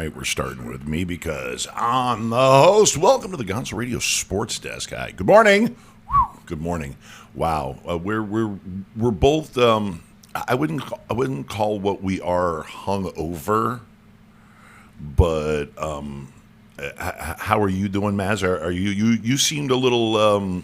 tonight we're starting with me because I'm the host. Welcome to the Gonzo Radio Sports Desk. Hi. Good morning. Good morning. Wow. We're both. I wouldn't call what we are hung over, but how are you doing, Maz? Are you seemed a little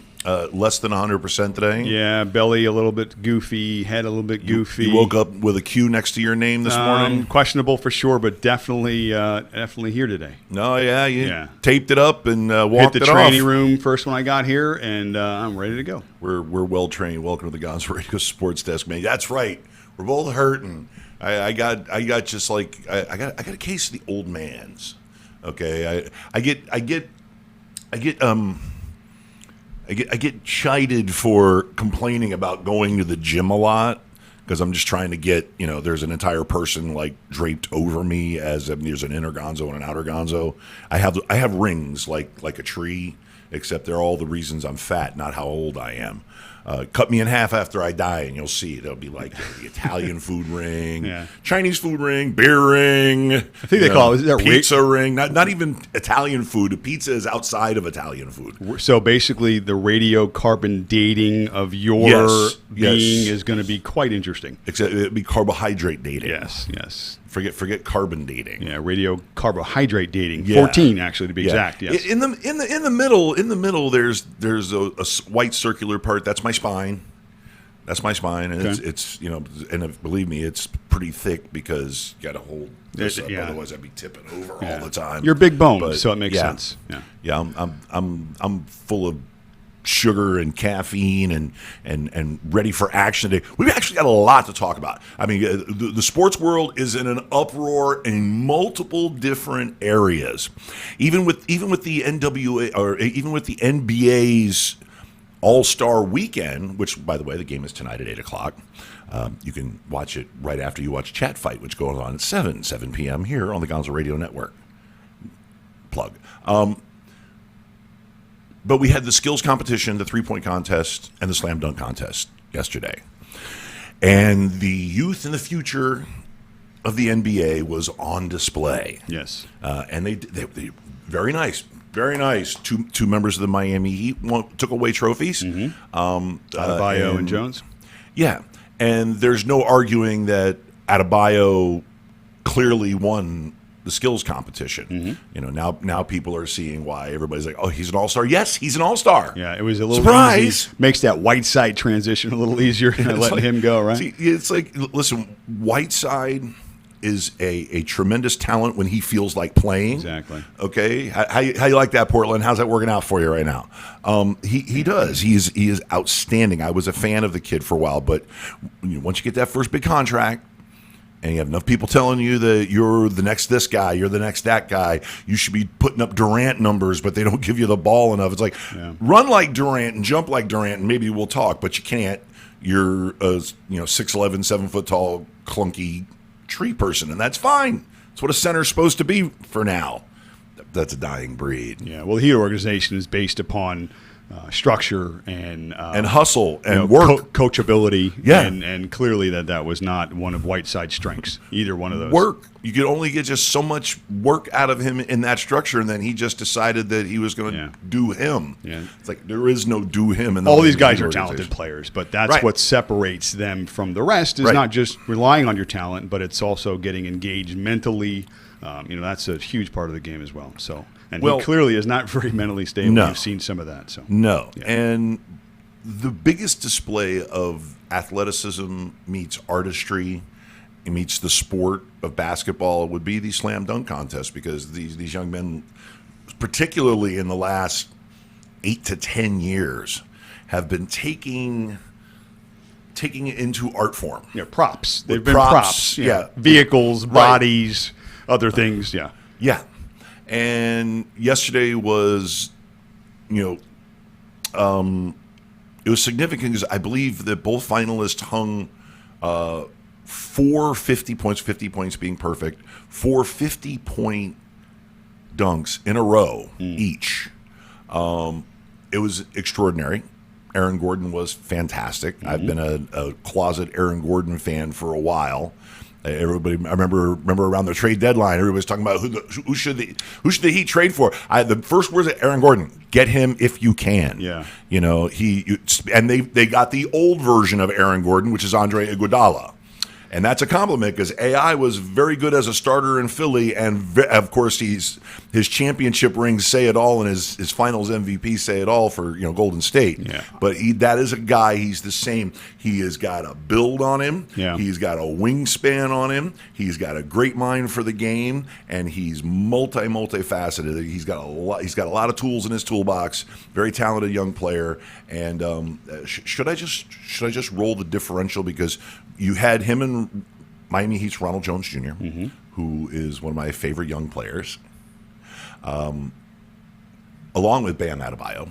less than 100% today? Yeah, belly a little bit goofy, head a little bit goofy. You woke up with a Q next to your name this morning? Questionable for sure, but definitely here today. No, yeah, you taped it up and walked hit the training room first when I got here, and I'm ready to go. We're well trained. Welcome to the Gonzo Radio Sports Desk, man. That's right. We're both hurting. I got just like I got a case of the old man's. Okay, I get chided for complaining about going to the gym a lot because I'm just trying to get, there's an entire person like draped over me as there's an inner gonzo and an outer gonzo. I have rings like a tree, except they're all the reasons I'm fat, not how old I am. Cut me in half after I die, and you'll see. It'll be like the Italian food ring, Chinese food ring, beer ring. I think they call it pizza ring. Not even Italian food. Pizza is outside of Italian food. So basically, the radiocarbon dating of your being is going to be quite interesting. Except it'd be carbohydrate dating. Yes. Forget carbon dating. Yeah, radiocarbohydrate dating. 14 actually to be exact. Yes. In the middle, there's a white circular part. That's my spine. That's my spine, and it's and believe me, it's pretty thick because you got to hold this up. Otherwise, I'd be tipping over all the time. You're big boned, so it makes sense. Yeah. I'm full of sugar and caffeine and ready for action today. We've actually got a lot to talk about. I mean, the sports world is in an uproar in multiple different areas. Even with the NWA or even with the NBA's All-Star Weekend, which, by the way, the game is tonight at 8 o'clock. You can watch it right after you watch Chat Fight, which goes on at 7 p.m. here on the Gonzo Radio Network. Plug. But we had the skills competition, the three-point contest, and the Slamdunk contest yesterday. And the youth and the future of the NBA was on display. Yes. And they very nice. Very nice. Two members of the Miami Heat took away trophies. Mm-hmm. Adebayo and Jones. Yeah. And there's no arguing that Adebayo clearly won the skills competition. Mm-hmm. Now people are seeing why everybody's like, oh, he's an all-star. Yes, he's an all-star. Yeah, it was a little surprise. Easy. Makes that Whiteside transition a little easier letting him go, right? See, it's like, listen, Whiteside is a tremendous talent when he feels like playing. Exactly. Okay, how you like that, Portland? How's that working out for you right now? He does. He is outstanding. I was a fan of the kid for a while, but once you get that first big contract, and you have enough people telling you that you're the next this guy, you're the next that guy, you should be putting up Durant numbers, but they don't give you the ball enough. It's like, run like Durant and jump like Durant, and maybe we'll talk, but you can't. You're a 6'11", 7 foot tall, clunky tree person, and that's fine. That's what a center's supposed to be for now. That's a dying breed. Yeah, well, the Heat organization is based upon structure and hustle and work, coachability, and clearly that was not one of Whiteside's strengths. Either one of those. Work. You could only get just so much work out of him in that structure, and then he just decided that he was going to do him. Yeah. It's like there is no do him. In all these guys are talented players, but that's what separates them from the rest. Is not just relying on your talent, but it's also getting engaged mentally. That's a huge part of the game as well. So. And he clearly is not very mentally stable. No. You've seen some of that. So And the biggest display of athleticism meets artistry, meets the sport of basketball would be the slam dunk contest, because these young men, particularly in the last 8 to 10 years, have been taking it into art form. Yeah, props. They've been props. Yeah. Vehicles, bodies, other things. Yeah. Yeah. And yesterday was, it was significant because I believe that both finalists hung 4 50 points being perfect, 4 50-point dunks in a row each. It was extraordinary. Aaron Gordon was fantastic. Mm-hmm. I've been a closet Aaron Gordon fan for a while. Everybody, I remember around the trade deadline, everybody was talking about who should the Heat trade for. The first words of Aaron Gordon: get him if you can. Yeah, and they got the old version of Aaron Gordon, which is Andre Iguodala. And that's a compliment because AI was very good as a starter in Philly, and of course his championship rings say it all, and his Finals MVP say it all for Golden State. Yeah. But that is a guy. He's the same. He has got a build on him. Yeah. He's got a wingspan on him. He's got a great mind for the game, and he's multifaceted. He's got a lot of tools in his toolbox. Very talented young player. And should I just roll the differential because you had him in Miami Heat's Ronald Jones Jr., who is one of my favorite young players, along with Bam Adebayo.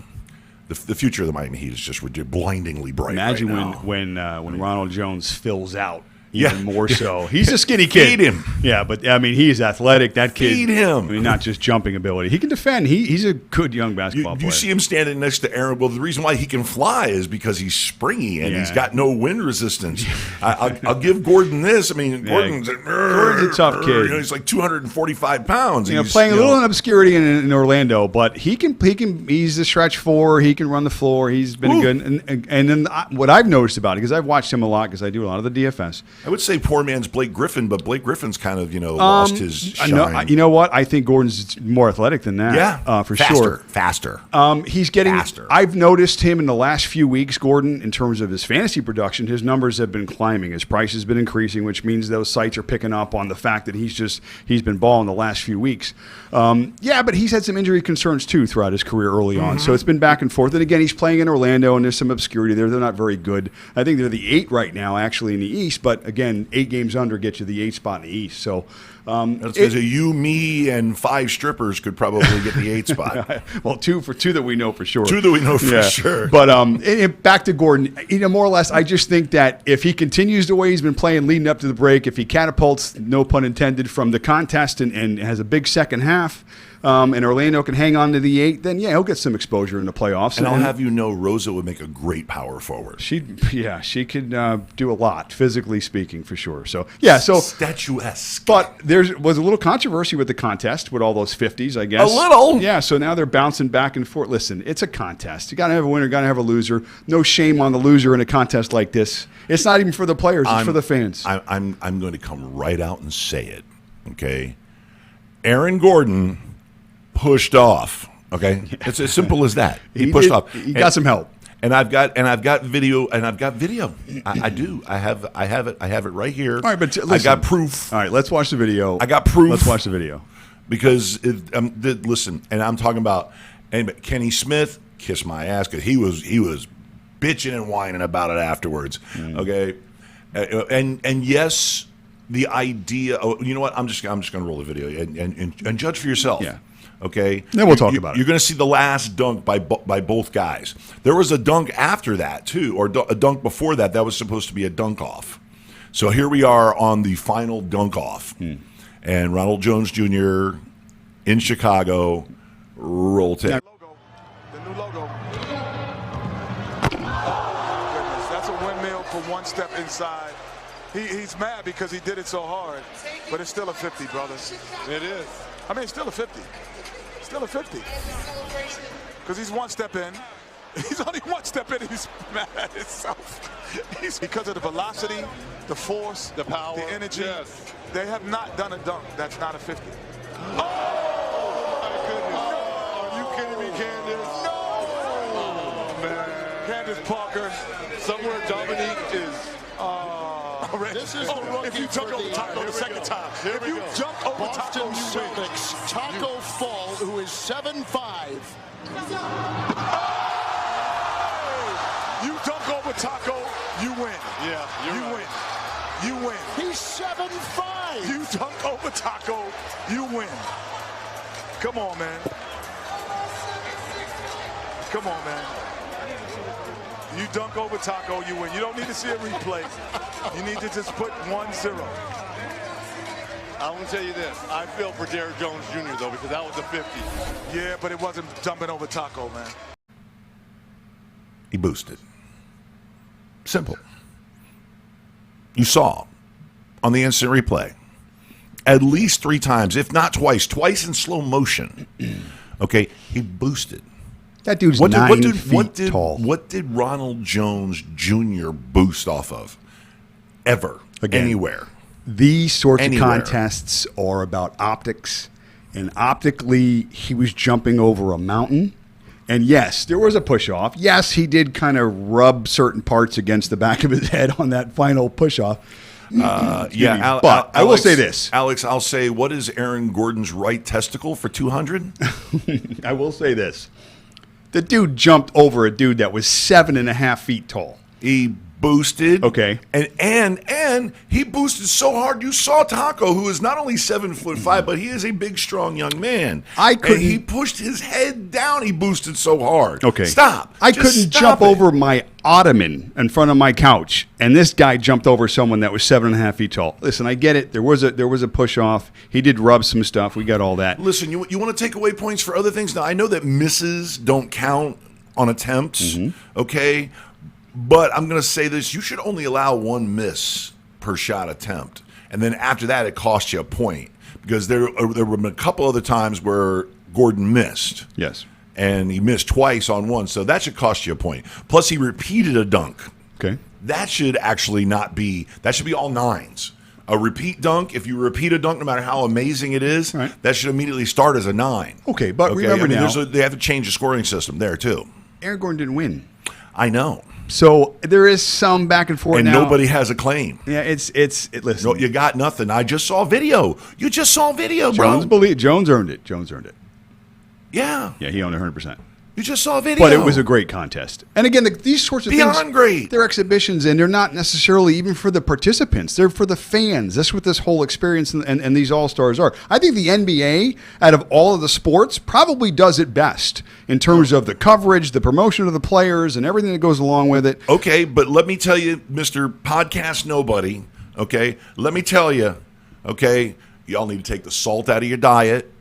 The future of the Miami Heat is just blindingly bright. Imagine right when Ronald Jones fills out. Yeah. Even more so. He's a skinny kid. Feed him. Yeah, but I mean, he's athletic. That kid. Feed him. I mean, not just jumping ability. He can defend. He's a good young basketball player. You see him standing next to Aaron. Well, the reason why he can fly is because he's springy and he's got no wind resistance. I'll give Gordon this. I mean, Gordon's a tough kid. He's like 245 pounds. Playing a little in obscurity in Orlando, but he can. He's a stretch four. He can run the floor. He's been good. And then what I've noticed about it, because I've watched him a lot, because I do a lot of the DFS. I would say poor man's Blake Griffin, but Blake Griffin's kind of lost his shine. No, you know what? I think Gordon's more athletic than that. Yeah, for sure. Faster. He's getting faster. I've noticed him in the last few weeks, Gordon, in terms of his fantasy production. His numbers have been climbing. His price has been increasing, which means those sites are picking up on the fact that he's been balling the last few weeks. But he's had some injury concerns too throughout his career early on. So it's been back and forth. And again, he's playing in Orlando, and there's some obscurity there. They're not very good. I think they're the 8 right now, actually, in the East. But again, 8 games under gets you the 8 spot in the East. So you, me, and 5 strippers could probably get the 8 spot. Well, 2 that we know for sure. 2 that we know for sure. But back to Gordon, more or less, I just think that if he continues the way he's been playing leading up to the break, if he catapults, no pun intended, from the contest and has a big second half, and Orlando can hang on to the 8, then he'll get some exposure in the playoffs. And I'll have Rosa would make a great power forward. She could do a lot, physically speaking, for sure. So statuesque. But there was a little controversy with the contest with all those 50s, I guess. A little. Yeah, so now they're bouncing back and forth. Listen, it's a contest. You got to have a winner, got to have a loser. No shame on the loser in a contest like this. It's not even for the players, it's for the fans. I'm going to come right out and say it, okay? Aaron Gordon pushed off. Okay, it's as simple as that. He pushed off. He got some help. And I've got video. I do. I have it right here. All right, but listen, I got proof. All right, let's watch the video. I got proof. Let's watch the video. Because listen, and I'm talking about Kenny Smith. Kiss my ass, because he was bitching and whining about it afterwards. Okay, and yes, the idea. Oh, you know what? I'm just going to roll the video and judge for yourself. Yeah. Okay. Then we'll talk about it. You're going to see the last dunk by both guys. There was a dunk after that too, or a dunk before that. That was supposed to be a dunk off. So here we are on the final dunk off, and Ronald Jones Jr. in Chicago. Roll tape. The new logo. Goodness, that's a windmill for one step inside. He's mad because he did it so hard, but it's still a 50, brothers. It is. I mean, it's still a 50. Still a 50. Because he's one step in. He's only one step in. He's mad at himself. Because of the velocity, the force, the power, the energy. Yes. They have not done a dunk that's not a 50. Oh, my goodness. Are you kidding me, Candace? No. Oh, man. Candace Parker. Somewhere Dominique is... This is the rookie. If you jump over Taco the second time. If you jump over Taco, you Celtics, Taco Fall, who is 7'5". You dunk over Taco, you win. Yeah, you win. You win. He's 7'5". You dunk over Taco, you win. Come on, man. Come on, man. You dunk over Taco, you win. You don't need to see a replay. You need to just put 1-0. I'm going to tell you this. I feel for Derrick Jones Jr., though, because that was a 50. Yeah, but it wasn't jumping over Taco, man. He boosted. Simple. You saw. on the instant replay. At least 3 times, if not twice in slow motion. Okay, he boosted. That dude's 9 feet tall. What did Ronald Jones Jr. boost off of? Ever. Again, anywhere. These sorts of contests are about optics. And optically, he was jumping over a mountain. And yes, there was a push-off. Yes, he did kind of rub certain parts against the back of his head on that final push-off. But I will say this. Alex, I'll say, what is Aaron Gordon's right testicle for 200? I will say this. The dude jumped over a dude that was 7.5 feet tall. He boosted. Okay. And he boosted so hard. You saw Taco, who is not only 7'5", but he is a big, strong young man. And he pushed his head down. He boosted so hard. Okay. Stop. I couldn't jump over my ottoman in front of my couch, and this guy jumped over someone that was 7.5 feet tall. Listen, I get it. There was a push off. He did rub some stuff. We got all that. Listen, you want to take away points for other things? Now, I know that misses don't count on attempts, okay? But I'm going to say this. You should only allow 1 miss per shot attempt. And then after that, it costs you a point. Because there were a couple other times where Gordon missed. Yes. And he missed twice on one. So that should cost you a point. Plus, he repeated a dunk. Okay. That should actually not be – that should be all 9s. A repeat dunk, if you repeat a dunk, no matter how amazing it is, that should immediately start as a 9. Okay, but remember now – they have to change the scoring system there, too. Aaron Gordon didn't win. I know. So there is some back and forth now. And nobody has a claim. Yeah, listen. No, you got nothing. I just saw video. You just saw video, bro. Jones earned it. Yeah. Yeah, he owned 100%. You just saw a video. But it was a great contest. And again, these sorts of things. Beyond great. They're exhibitions, and they're not necessarily even for the participants. They're for the fans. That's what this whole experience and these All-Stars are. I think the NBA, out of all of the sports, probably does it best in terms of the coverage, the promotion of the players, and everything that goes along with it. Okay, but let me tell you, Mr. Podcast Nobody, okay, let me tell you, okay, y'all need to take the salt out of your diet.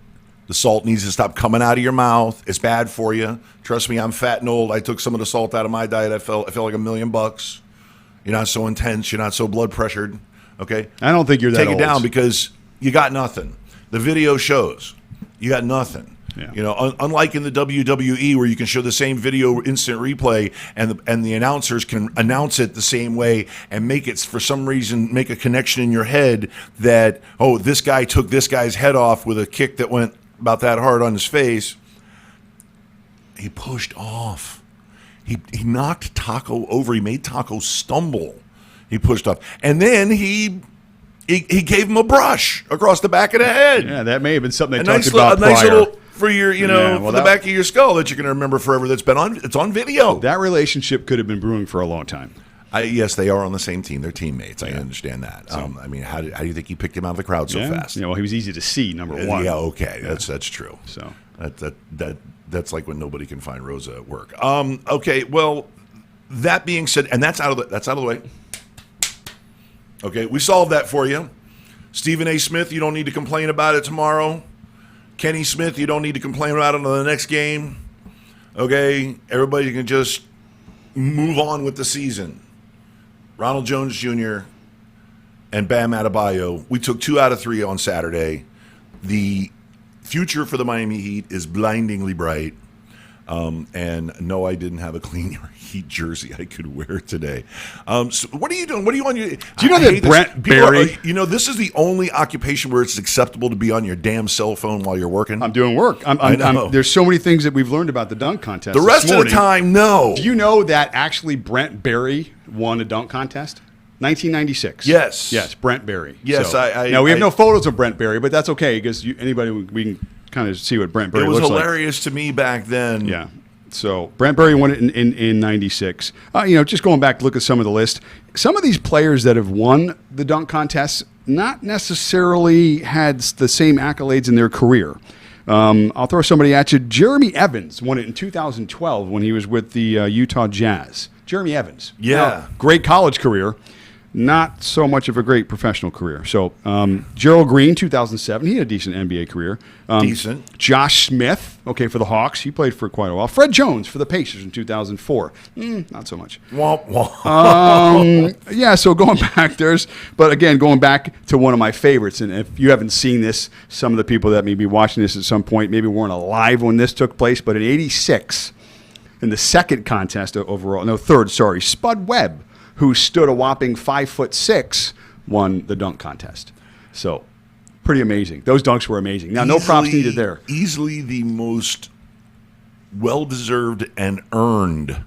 The salt needs to stop coming out of your mouth. It's bad for you. Trust me, I'm fat and old. I took some of the salt out of my diet. I felt like $1 million. You're not so intense. You're not so blood pressured. Okay? I don't think you're that old. Take it down because you got nothing. The video shows you got nothing. Yeah. You know, unlike in the WWE where you can show the same video instant replay and the announcers can announce it the same way and make it, for some reason, make a connection in your head that, oh, this guy took this guy's head off with a kick that went about that hard on his face. He pushed off. He knocked Taco over. He made Taco stumble. He pushed off. And then he gave him a brush across the back of the head. Yeah, that may have been something they talked about prior. Nice little for your, for the back of your skull that you're going to remember forever. It's on video. That relationship could have been brewing for a long time. Yes, they are on the same team. They're teammates. I understand that. So, I mean, how do you think he picked him out of the crowd so fast? Yeah, well, he was easy to see, number one. Yeah, okay. That's true. So that's like when nobody can find Rosa at work. Okay, well, that being said, and that's out of the way. Okay, we solved that for you. Stephen A. Smith, you don't need to complain about it tomorrow. Kenny Smith, you don't need to complain about it on the next game. Okay, everybody can just move on with the season. Ronald Jones Jr. and Bam Adebayo, we took 2 out of 3 on Saturday. The future for the Miami Heat is blindingly bright. And no, I didn't have a clean Heat jersey I could wear today. So what are you doing? What are you on your? Do you know that Brent Berry? This is the only occupation where it's acceptable to be on your damn cell phone while you're working. I'm doing work. There's so many things that we've learned about the dunk contest. The rest of the time, no. Do you know that actually Brent Berry won a dunk contest? 1996. Yes, Brent Berry. Yes, now we have no photos of Brent Berry, but that's okay because anybody we can kind of see what Brent Berry looks like. It was hilarious to me back then. Yeah. So Brent Berry won it in 96. Just going back to look at some of the list, some of these players that have won the dunk contests not necessarily had the same accolades in their career. I'll throw somebody at you. Jeremy Evans won it in 2012 when he was with the Utah Jazz. Jeremy Evans. Yeah. Great college career. not so much of a great professional career. So Gerald Green, 2007, he had a decent NBA career. Decent. Josh Smith, okay, for the Hawks. He played for quite a while. Fred Jones for the Pacers in 2004. Not so much. Womp, womp. Yeah, so going back, going back to one of my favorites, and if you haven't seen this, some of the people that may be watching this at some point maybe weren't alive when this took place, but in '86, in the second contest third, Spud Webb, who stood a whopping 5'6", won the dunk contest. So, pretty amazing. Those dunks were amazing. Now, no props needed there. Easily the most well-deserved and earned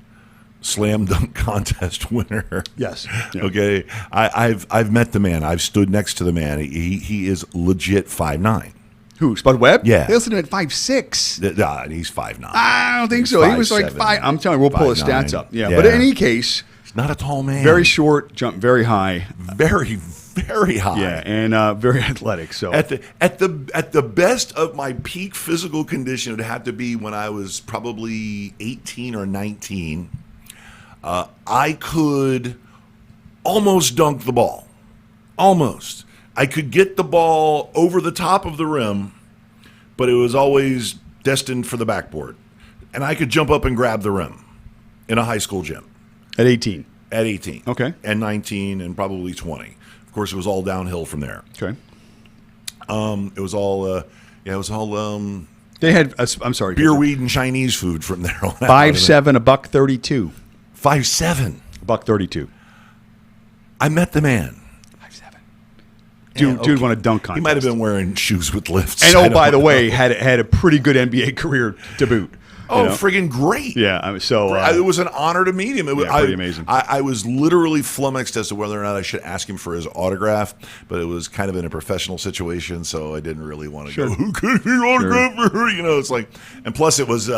slam dunk contest winner. Yes. Yeah. Okay. I've met the man. I've stood next to the man. He is legit 5'9". Who, Spud Webb? Yeah. They listed him at 5'6". He's 5'9". I don't think so. He was like 5. I'm telling you, we'll pull his stats up. Yeah. But in any case, not a tall man. very short, jumped very high. Very, very high. Yeah, and very athletic. So at the best of my peak physical condition, it would have to be when I was probably 18 or 19. I could almost dunk the ball. Almost. I could get the ball over the top of the rim, but it was always destined for the backboard. And I could jump up and grab the rim in a high school gym. At 18. At 18. Okay. And 19 and probably 20. Of course, it was all downhill from there. Okay. It was all, they had, I'm sorry. beer, weed, and Chinese food from there on out. 5'7", $132. 5'7". $132. I met the man. Dude won a dunk contest. He might have been wearing shoes with lifts. And by the way, had a pretty good NBA career to boot. Friggin' great. Yeah, it was an honor to meet him. It was pretty amazing. I was literally flummoxed as to whether or not I should ask him for his autograph, but it was kind of in a professional situation, so I didn't really want to go, who could be autograph for her? It's like, and plus it was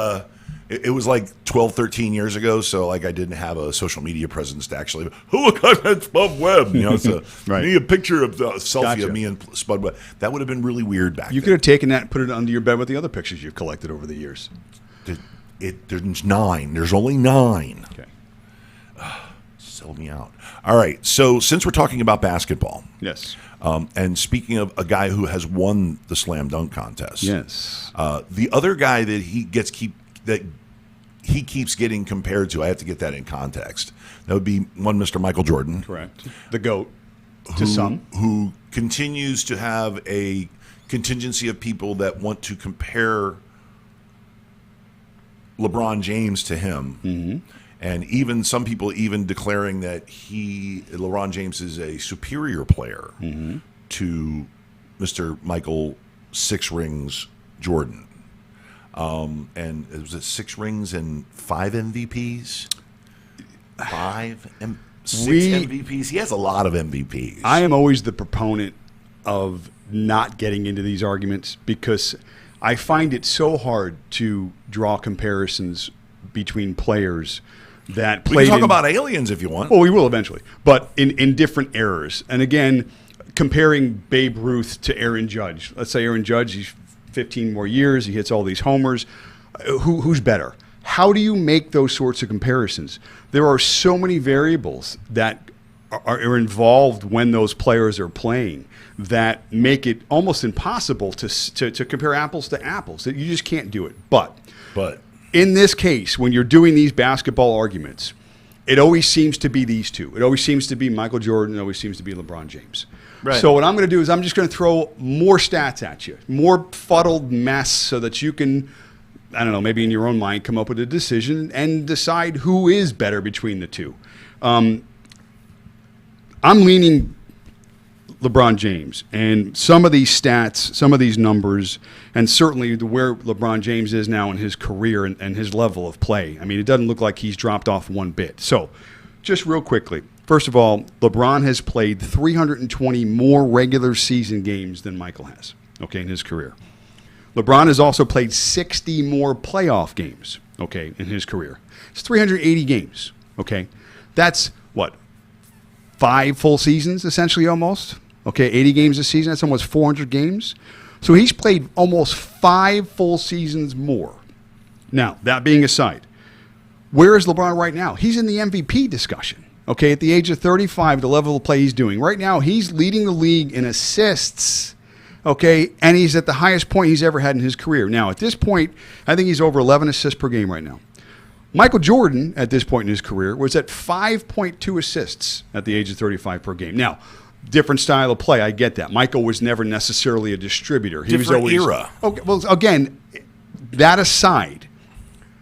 like 12, 13 years ago, so like I didn't have a social media presence to actually, look, I had Spud Webb. So right. need a picture of the selfie Gotcha. of me and Spud Webb. That would have been really weird back then. You could have taken that and put it under your bed with the other pictures you've collected over the years. There's 9. There's only 9. Okay. Sell me out. All right. So since we're talking about basketball, Yes. and speaking of a guy who has won the slam dunk contest, Yes. the other guy that he keeps getting compared to, I have to get that in context. That would be one Mr. Michael Jordan, Correct. The GOAT to some. who continues to have a contingency of people that want to compare LeBron James to him. Mm-hmm. And even some people even declaring that LeBron James is a superior player to Mr. Michael 6 Rings Jordan. And it was 6 rings and 5 MVPs? 6 MVPs? He has a lot of MVPs. I am always the proponent of not getting into these arguments because I find it so hard to draw comparisons between players that played. We can talk about aliens if you want. Well, we will eventually, but in different eras. And again, comparing Babe Ruth to Aaron Judge. Let's say Aaron Judge, he's 15 more years, he hits all these homers. Who's better? How do you make those sorts of comparisons? There are so many variables that are involved when those players are playing that make it almost impossible to compare apples to apples. You just can't do it. But in this case, when you're doing these basketball arguments, it always seems to be these two. It always seems to be Michael Jordan. It always seems to be LeBron James. Right. So what I'm going to do is I'm just going to throw more stats at you, more fuddled mess so that you can, I don't know, maybe in your own mind come up with a decision and decide who is better between the two. I'm leaning LeBron James, and some of these stats, some of these numbers, and certainly where LeBron James is now in his career and his level of play. I mean, it doesn't look like he's dropped off one bit. So just real quickly, first of all, LeBron has played 320 more regular season games than Michael has, okay, in his career. LeBron has also played 60 more playoff games, okay, in his career. It's 380 games, okay. That's what? 5 full seasons, essentially, almost. Okay, 80 games a season. That's almost 400 games. So he's played almost 5 full seasons more. Now, that being aside, where is LeBron right now? He's in the MVP discussion. Okay, at the age of 35, the level of play he's doing. Right now, he's leading the league in assists, okay, and he's at the highest point he's ever had in his career. Now, at this point, I think he's over 11 assists per game right now. Michael Jordan, at this point in his career, was at 5.2 assists at the age of 35 per game. Now, different style of play, I get that. Michael was never necessarily a distributor. He Different was always, era. Okay, well, again, that aside,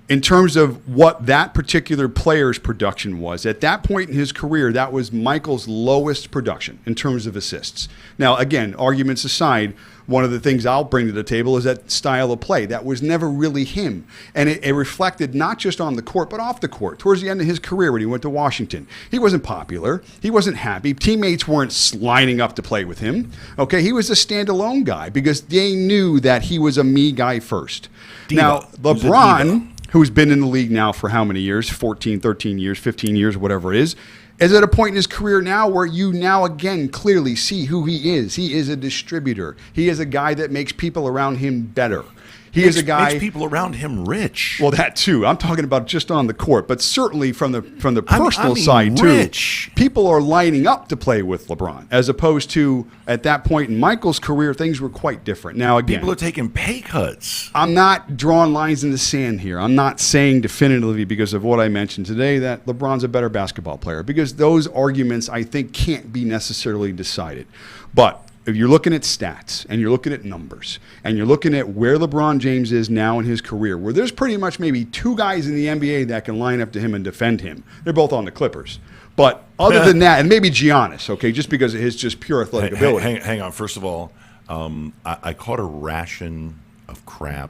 in terms of what that particular player's production was, at that point in his career, that was Michael's lowest production in terms of assists. Now, again, arguments aside, one of the things I'll bring to the table is that style of play. That was never really him. And it reflected not just on the court, but off the court. Towards the end of his career when he went to Washington, he wasn't popular. He wasn't happy. Teammates weren't lining up to play with him. Okay, he was a standalone guy because they knew that he was a me guy first. Diva. Now, He was a LeBron, diva. who's been in the league now for how many years? 14, 13 years, 15 years, whatever it is at a point in his career now where you now again clearly see who he is. He is a distributor. He is a guy that makes people around him better. He is a guy makes people around him rich. Well, that too. I'm talking about just on the court, but certainly from the personal I mean side too. rich. People are lining up to play with LeBron, as opposed to at that point in Michael's career, things were quite different. Now, again, People are taking pay cuts. I'm not drawing lines in the sand here. I'm not saying definitively because of what I mentioned today that LeBron's a better basketball player, because those arguments I think can't be necessarily decided. But if you're looking at stats and you're looking at numbers and you're looking at where LeBron James is now in his career, where there's pretty much maybe two guys in the NBA that can line up to him and defend him. They're both on the Clippers. But other than that, and maybe Giannis, okay, just because of his just pure athletic ability. Hang on. First of all, I caught a ration of crap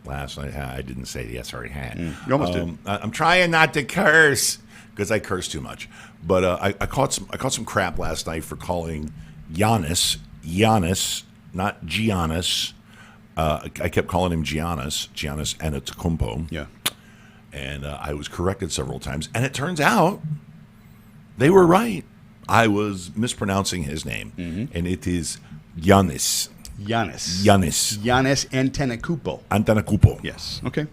last night. I didn't say yes, I already had. You almost did. I'm trying not to curse because I curse too much. But I caught some crap last night for calling Giannis, not Giannis. I kept calling him Giannis Antetokounmpo. Yeah. And I was corrected several times. And it turns out they were right. I was mispronouncing his name. Mm-hmm. And it is Giannis. Giannis Antetokounmpo. Yes. Okay.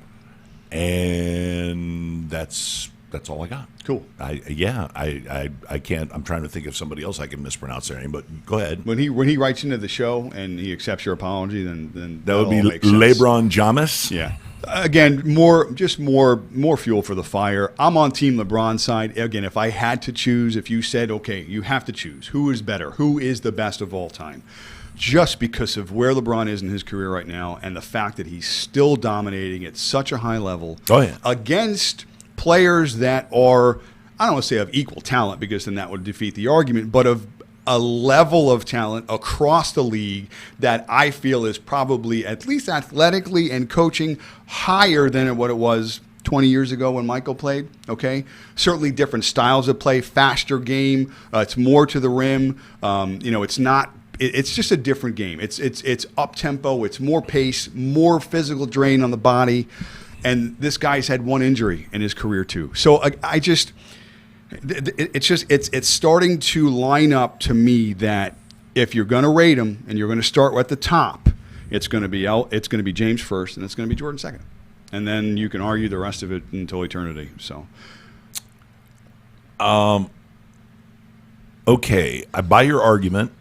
And that's all I got. Cool. I can't. I'm trying to think of somebody else I can mispronounce their name, but go ahead. When he writes into the show and he accepts your apology, then That would be all makes sense. LeBron James. Yeah. Again, more fuel for the fire. I'm on Team LeBron's side. Again, if I had to choose, if you said, okay, you have to choose, who is better, who is the best of all time, just because of where LeBron is in his career right now and the fact that he's still dominating at such a high level against players that are, I don't want to say of equal talent because then that would defeat the argument, but of a level of talent across the league that I feel is probably, at least athletically and coaching, higher than what it was 20 years ago when Michael played, okay? Certainly different styles of play, faster game, it's more to the rim, it's just a different game. It's up-tempo, it's more pace, more physical drain on the body, and this guy's had one injury in his career too. So it's starting to line up to me that if you're going to rate him and you're going to start at the top, it's going to be James first and it's going to be Jordan second, and then you can argue the rest of it until eternity. So, okay, I buy your argument.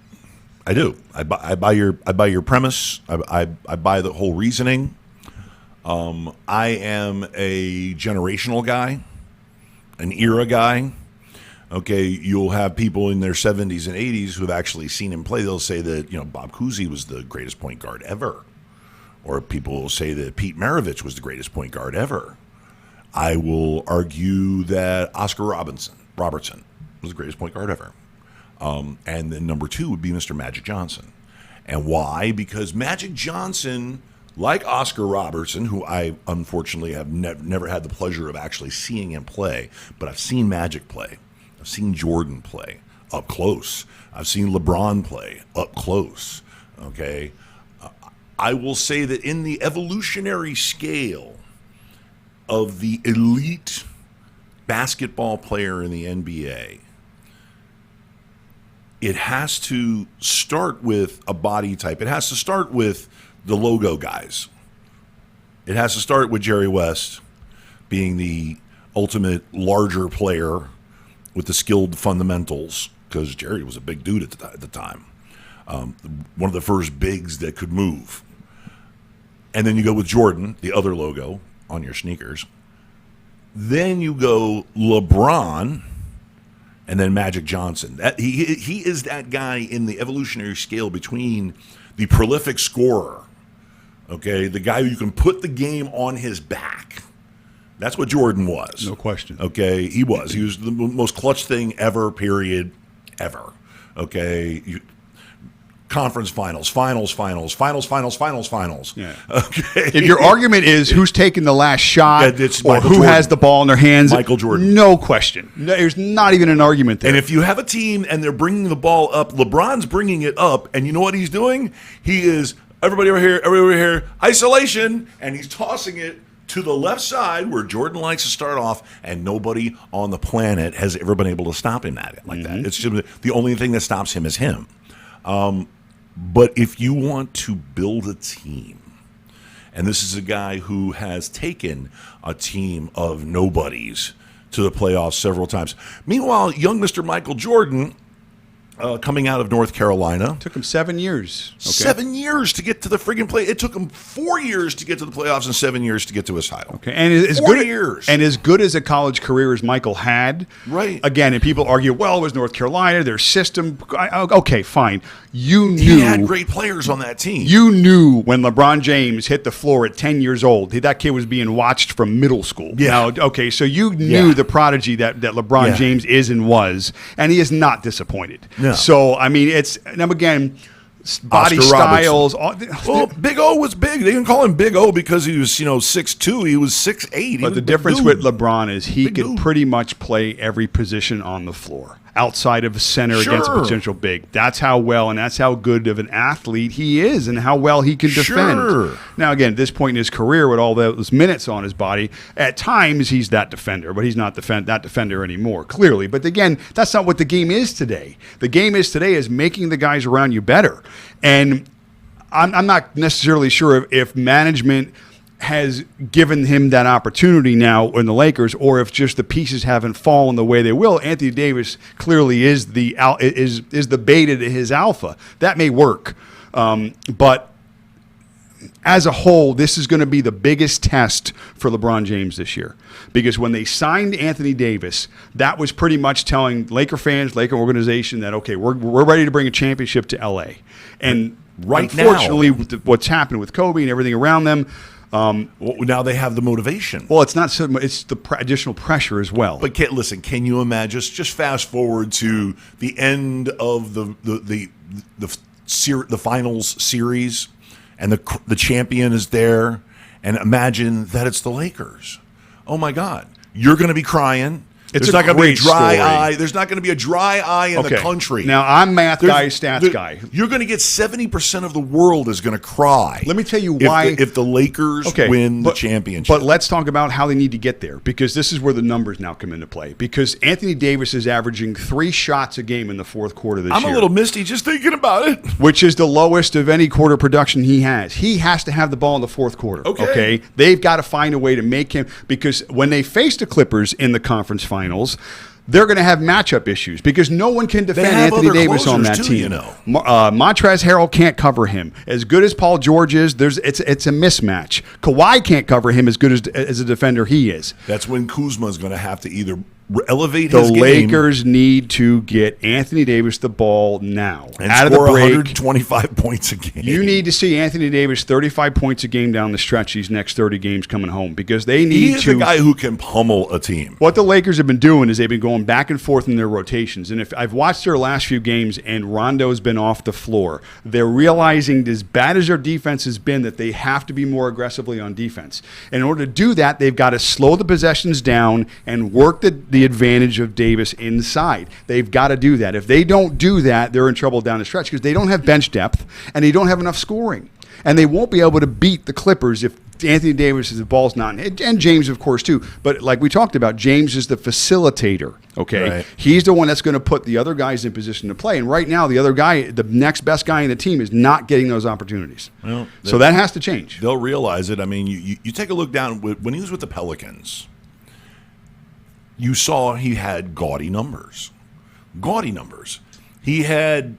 I do. I buy your premise. I buy the whole reasoning. I am a generational guy, an era guy. Okay, you'll have people in their 70s and 80s who've actually seen him play. They'll say that, Bob Cousy was the greatest point guard ever. Or people will say that Pete Maravich was the greatest point guard ever. I will argue that Oscar Robertson was the greatest point guard ever. And then number 2 would be Mr. Magic Johnson. And why? Because Magic Johnson, like Oscar Robertson, who I unfortunately have never had the pleasure of actually seeing him play, but I've seen Magic play. I've seen Jordan play up close. I've seen LeBron play up close. Okay, I will say that in the evolutionary scale of the elite basketball player in the NBA, it has to start with a body type. It has to start with the logo guys. It has to start with Jerry West being the ultimate larger player with the skilled fundamentals, because Jerry was a big dude at the time. One of the first bigs that could move. And then you go with Jordan, the other logo on your sneakers. Then you go LeBron, and then Magic Johnson. He is that guy in the evolutionary scale between the prolific scorer, okay, the guy who you can put the game on his back. That's what Jordan was. No question. Okay, he was. He was the most clutch thing ever, period, ever. Okay, conference finals. Yeah. Okay. If your argument is who's taking the last shot or who has the ball in their hands, Michael Jordan. No question. No, there's not even an argument there. And if you have a team and they're bringing the ball up, LeBron's bringing it up, and you know what he's doing? He is, everybody over here, isolation, and he's tossing it to the left side where Jordan likes to start off, and nobody on the planet has ever been able to stop him at it like that. It's just, the only thing that stops him is him. But if you want to build a team, and this is a guy who has taken a team of nobodies to the playoffs several times. Meanwhile, young Mr. Michael Jordan, coming out of North Carolina. Took him 7 years. Okay. 7 years to get to the friggin' play. It took him 4 years to get to the playoffs and 7 years to get to his title. Okay, and as 4 good years. And as good as a college career as Michael had, right? Again, and people argue, well, it was North Carolina, their system. Okay, fine. You knew he had great players on that team. You knew when LeBron James hit the floor at 10 years old, that kid was being watched from middle school. Yeah. Now, okay, so you knew the prodigy that LeBron James is and was, and he is not disappointed. No. So, I mean, it's, and again, body Oscar styles. Well, Big O was big. They didn't call him Big O because he was, 6'2". He was 6'8". But the difference with LeBron is he could pretty much play every position on the floor outside of center against a potential big. That's how well and that's how good of an athlete he is and how well he can defend. Sure. Now, again, at this point in his career with all those minutes on his body, at times he's that defender, but he's not that defender anymore, clearly. But again, that's not what the game is today. The game is today is making the guys around you better. And I'm not necessarily sure if management has given him that opportunity now in the Lakers, or if just the pieces haven't fallen the way they will. Anthony Davis clearly is the beta to his alpha. That may work, but as a whole, this is going to be the biggest test for LeBron James this year, because when they signed Anthony Davis, that was pretty much telling Laker fans, Laker organization, that okay, we're ready to bring a championship to LA. And unfortunately, what's happened with Kobe and everything around them. Well, now they have the motivation. Well, it's not so much, it's the additional pressure as well. But listen, can you imagine? Just fast forward to the end of the finals series, and the champion is there, and imagine that it's the Lakers. Oh my God, you're going to be crying. There's not going to be a dry eye. There's not going to be a dry eye in the country. Now, I'm math guy, stats guy. You're going to get 70% of the world is going to cry. Let me tell you why. If the Lakers win the championship. But let's talk about how they need to get there, because this is where the numbers now come into play. Because Anthony Davis is averaging 3 shots a game in the fourth quarter this year. I'm a little misty just thinking about it. Which is the lowest of any quarter production he has. He has to have the ball in the fourth quarter. Okay? They've got to find a way to make him, because when they face the Clippers in the conference finals, they're going to have matchup issues because no one can defend Anthony Davis on that team. Montrezl Harrell can't cover him. As good as Paul George is, it's a mismatch. Kawhi can't cover him as good as a defender he is. That's when Kuzma's going to have to either elevate his game. The Lakers need to get Anthony Davis the ball now. And out score of the break, 125 points a game. You need to see Anthony Davis 35 points a game down the stretch these next 30 games coming home, because they need He is a guy who can pummel a team. What the Lakers have been doing is they've been going back and forth in their rotations. And if I've watched their last few games and Rondo's been off the floor, they're realizing, as bad as their defense has been, that they have to be more aggressively on defense. And in order to do that, they've got to slow the possessions down and work the advantage of Davis inside. They've got to do that. If they don't do that, they're in trouble down the stretch, because they don't have bench depth and they don't have enough scoring. And they won't be able to beat the Clippers if Anthony Davis is the ball's not, and James, of course, too. But like we talked about, James is the facilitator. Okay, right. He's the one that's going to put the other guys in position to play. And right now, the other guy, the next best guy in the team, is not getting those opportunities. Well, so that has to change. They'll realize it. I mean, you take a look down when he was with the Pelicans. you saw he had gaudy numbers. Gaudy numbers. He had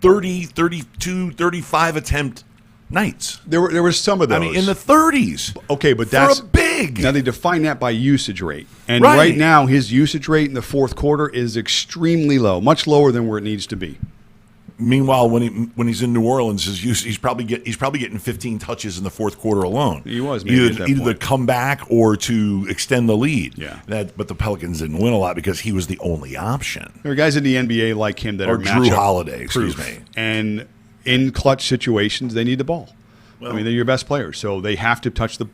30, 32, 35 attempt nights. There were some of those. I mean, in the 30s. Okay, but that's for a big. Now they define that by usage rate, and Right. right now his usage rate in the fourth quarter is extremely low, much lower than where it needs to be. Meanwhile, when he's in New Orleans, he's probably getting 15 touches in the fourth quarter alone. He was maybe either at that either to point. come back or to extend the lead. Yeah. But the Pelicans didn't win a lot because he was the only option. There are guys in the NBA like him that Or are Drew matchup Holiday, excuse proof. me. And in clutch situations, they need the ball. Well- I mean, they're your best players, so they have to touch the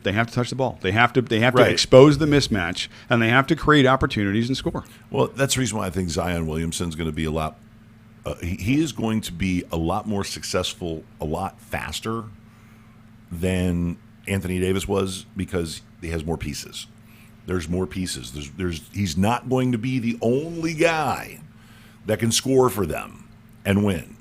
ball. They have to Right. expose the mismatch, and they have to create opportunities and score. Well, that's the reason why I think Zion Williamson's going to be a lot. He is going to be a lot more successful, a lot faster than Anthony Davis was because he has more pieces. There's more pieces. He's not going to be the only guy that can score for them and win.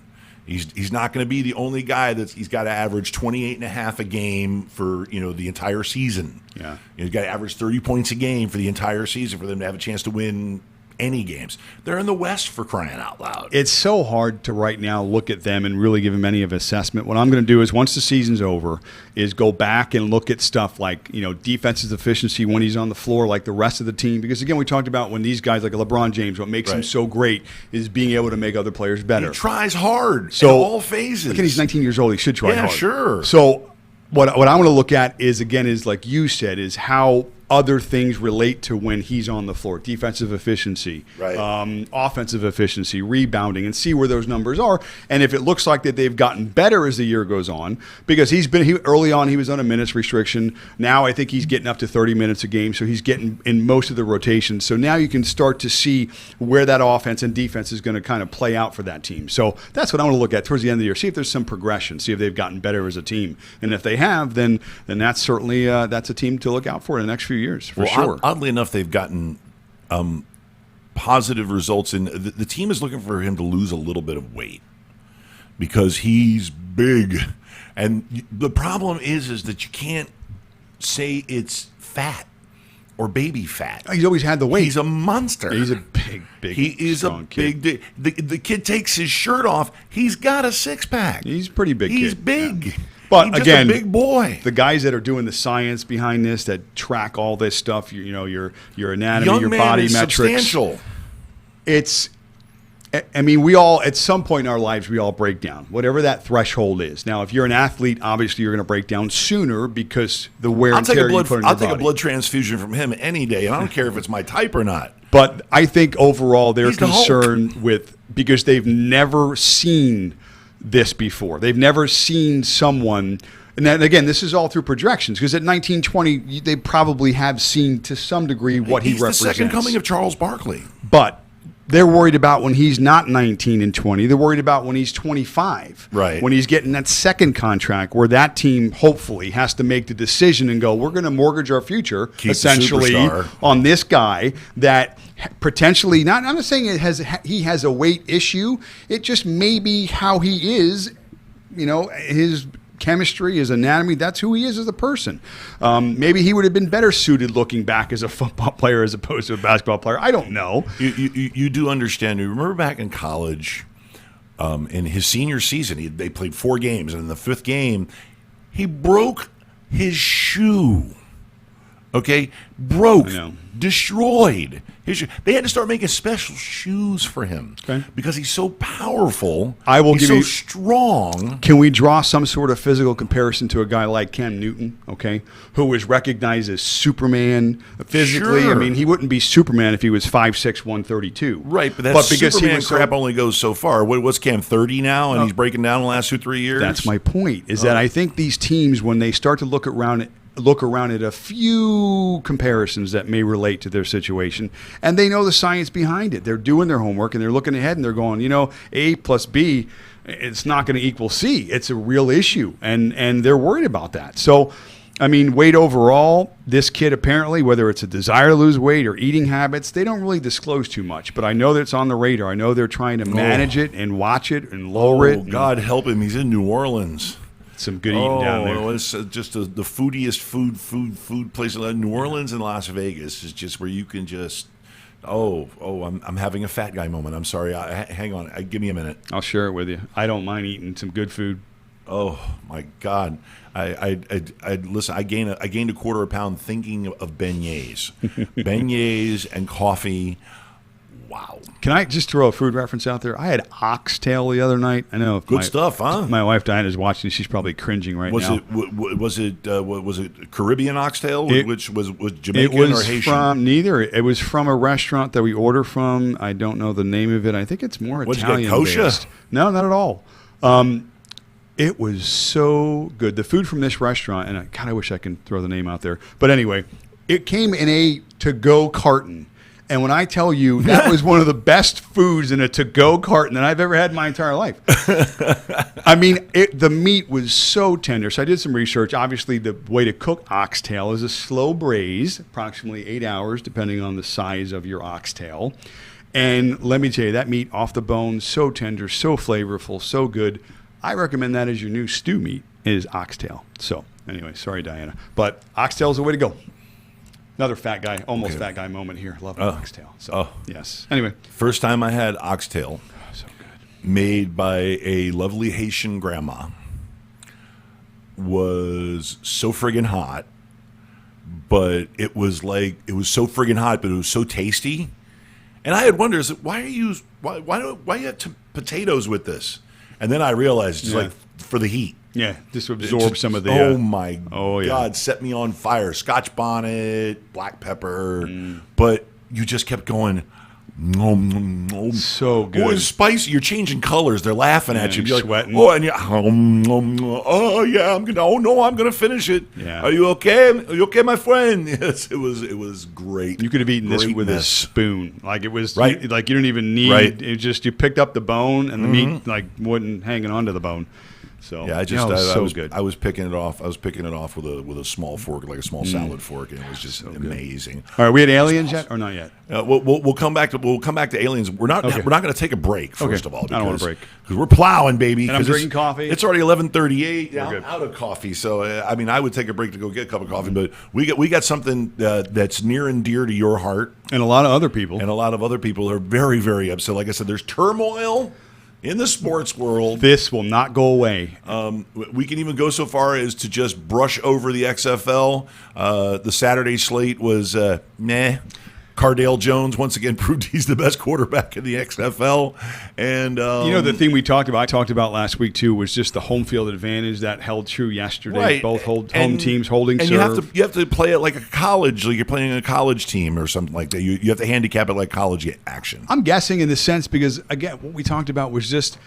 He's not going to be the only guy he's got to average 28.5 a game for the entire season. Yeah. He's got to average 30 points a game for the entire season for them to have a chance to win any games. They're in the West, for crying out loud. It's so hard to right now look at them and really give them any of an assessment. What I'm going to do is once the season's over is go back and look at stuff like, defensive efficiency when he's on the floor like the rest of the team. Because, again, we talked about when these guys like LeBron James, what makes him Right. so great is being able to make other players better. He tries hard So in all phases. Look at he's 19 years old. He should try Yeah, hard. sure. So what I want to look at is, again, is like you said, is how other things relate to when he's on the floor. Defensive efficiency, Right. Offensive efficiency, rebounding, and see where those numbers are. And if it looks like that they've gotten better as the year goes on, because early on he was on a minutes restriction. Now I think he's getting up to 30 minutes a game, so he's getting in most of the rotations. So now you can start to see where that offense and defense is going to kind of play out for that team. So that's what I want to look at towards the end of the year. See if there's some progression. See if they've gotten better as a team. And if they have, then that's certainly that's a team to look out for in the next few years, for sure. Oddly enough, they've gotten positive results. In the team is looking for him to lose a little bit of weight because he's big, and the problem is that you can't say it's fat or baby fat. He's always had the weight. He's a monster. He's a big. He is a strong kid. big. The kid takes his shirt off. He's got a 6-pack. He's a pretty big. He's kid. big. Yeah. But He's just again, a big boy. The guys that are doing the science behind this, that track all this stuff, your anatomy, Young your man body is metrics. substantial. We all, at some point in our lives, we all break down, whatever that threshold is. Now, if you're an athlete, obviously you're going to break down sooner because the wear and tear you put on I'll your take a body. blood transfusion from him any day, and I don't care if it's my type or not. But I think overall they're He's the Hulk. concerned because they've never seen this before. They've never seen someone. And then again, this is all through projections because at 1920, they probably have seen to some degree what he He's represents. the second coming of Charles Barkley. But they're worried about when he's not 19 and 20. They're worried about when he's 25. Right. When he's getting that second contract where that team hopefully has to make the decision and go, we're going to mortgage our future Keep the essentially superstar. on this guy that potentially I'm not saying he has a weight issue. It just may be how he is, his chemistry, his anatomy, that's who he is as a person. Maybe he would have been better suited looking back as a football player as opposed to a basketball player. I don't know. You do understand. You remember back in college, in his senior season, they played 4 games, and in the 5th game, he broke his shoe. Okay? Broke. I know. Destroyed. They had to start making special shoes for him Okay. because he's so powerful. I will he's give so you- strong. Can we draw some sort of physical comparison to a guy like Cam Newton, okay, who was recognized as Superman physically? Sure. I mean, he wouldn't be Superman if he was 5'6", 132. Right, but that's because Superman was crap only goes so far. What's Cam, 30 now, and he's breaking down the last 2-3 years? That's my point, is that I think these teams, when they start to look around at a few comparisons that may relate to their situation, and they know the science behind it. They're doing their homework, and they're looking ahead, and they're going, A plus B, it's not going to equal C. It's a real issue, and they're worried about that. So, I mean, weight overall, this kid apparently, whether it's a desire to lose weight or eating habits, they don't really disclose too much. But I know that it's on the radar. I know they're trying to manage it and watch it and lower it. God help him. He's in New Orleans. some good eating down there. Oh, it's just the foodiest food place. New Orleans and Las Vegas is just where you can just. I'm having a fat guy moment. I'm sorry. Hang on. Give me a minute. I'll share it with you. I don't mind eating some good food. Oh my God! I listen. I gained a quarter of a pound thinking of beignets, beignets and coffee. Wow! Can I just throw a food reference out there? I had oxtail the other night. I know good stuff, huh? My wife Diana is watching. She's probably cringing right now. Was it Caribbean oxtail, which was Jamaican or Haitian? From neither. It was from a restaurant that we order from. I don't know the name of it. I think it's more Italian based. No, not at all. It was so good. The food from this restaurant, and I wish I could throw the name out there. But anyway, it came in a to-go carton. And when I tell you that was one of the best foods in a to-go carton that I've ever had in my entire life. I mean, the meat was so tender. So I did some research. Obviously, the way to cook oxtail is a slow braise, approximately 8 hours, depending on the size of your oxtail. And let me tell you, that meat off the bone, so tender, so flavorful, so good. I recommend that as your new stew meat is oxtail. So anyway, sorry, Diana. But oxtail is the way to go. Another fat guy, almost fat guy moment here. Love oxtail. So, yes. Anyway. First time I had oxtail. So good. Made by a lovely Haitian grandma. Was so friggin' hot. But it was so friggin' hot, but it was so tasty. And I had wondered, why you have potatoes with this? And then I realized it's like for the heat. Yeah, just to absorb some of the. Oh my God! Set me on fire. Scotch bonnet, black pepper, but you just kept going. So good. Oh, it's spicy. You're changing colors. They're laughing at you. You're like, sweating. Oh, and you're. Oh yeah, I'm gonna. Oh no, I'm gonna finish it. Yeah. Are you okay? Are you okay, my friend? Yes, it was great. You could have eaten this with a spoon. Like it was right. Like you didn't even need. Right. It just you picked up the bone and the meat wasn't hanging onto the bone. So yeah, good. I was picking it off. I was picking it off with a small fork, like a small salad fork, and it was just amazing. All right, we had aliens yet or not yet? We'll come back to aliens. We're not going to take a break first of all. I don't want a break because we're plowing, baby. And I'm drinking coffee. It's already 11:38. I'm out of coffee, so I would take a break to go get a cup of coffee. But we got something that's near and dear to your heart, and a lot of other people, are very, very upset. Like I said, there's turmoil in the sports world. This will not go away. We can even go so far as to just brush over the XFL. The Saturday slate was meh. Cardale Jones once again proved he's the best quarterback in the XFL. And the thing I talked about last week too was just the home field advantage that held true yesterday. Right. Both home teams holding and serve. you have to play it like a college, like you're playing a college team or something like that. You have to handicap it like college action. I'm guessing in the sense because again, what we talked about was just.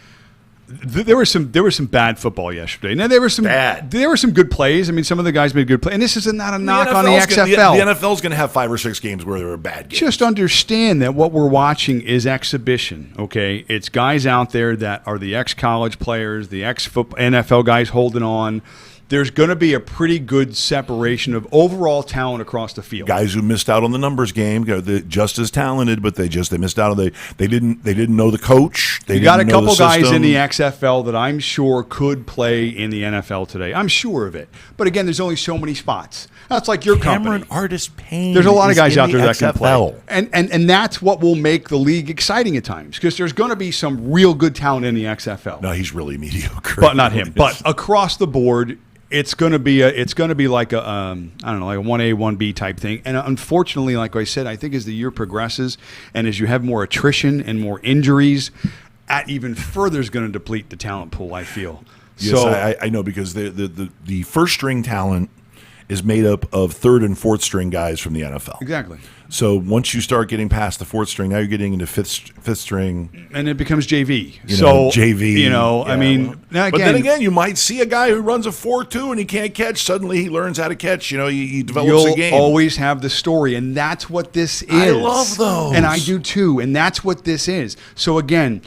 There was some bad football yesterday. Now there were some good plays. I mean, some of the guys made good plays, and this is not a knock on the XFL. The NFL's going to have 5 or 6 games where there are bad games. Just understand that what we're watching is exhibition. Okay, it's guys out there that are the ex-college players, the ex-NFL guys holding on. There's going to be a pretty good separation of overall talent across the field. Guys who missed out on the numbers game, they're just as talented, but they missed out on they didn't know the coach. You got a couple guys in the XFL that I'm sure could play in the NFL today. I'm sure of it. But again, there's only so many spots. That's like your company. Cameron Artis-Payne. There's a lot of guys out there that XFL. can play. And that's what will make the league exciting at times because there's going to be some real good talent in the XFL. No, he's really mediocre. But not him. But across the board, it's going to be like a I don't know, like a 1A 1B type thing. And unfortunately, like I said, I think as the year progresses and as you have more attrition and more injuries, that even further is going to deplete the talent pool, I feel. Yes, so, I know because the first string talent is made up of third and fourth string guys from the NFL. Exactly. So once you start getting past the fourth string, now you're getting into fifth string, and it becomes JV. JV. I mean, now again, but then again, you might see a guy who runs a 4.2 and he can't catch. Suddenly, he learns how to catch. He develops a game. You'll always have the story, and that's what this is. I love those, and I do too. And that's what this is. So again,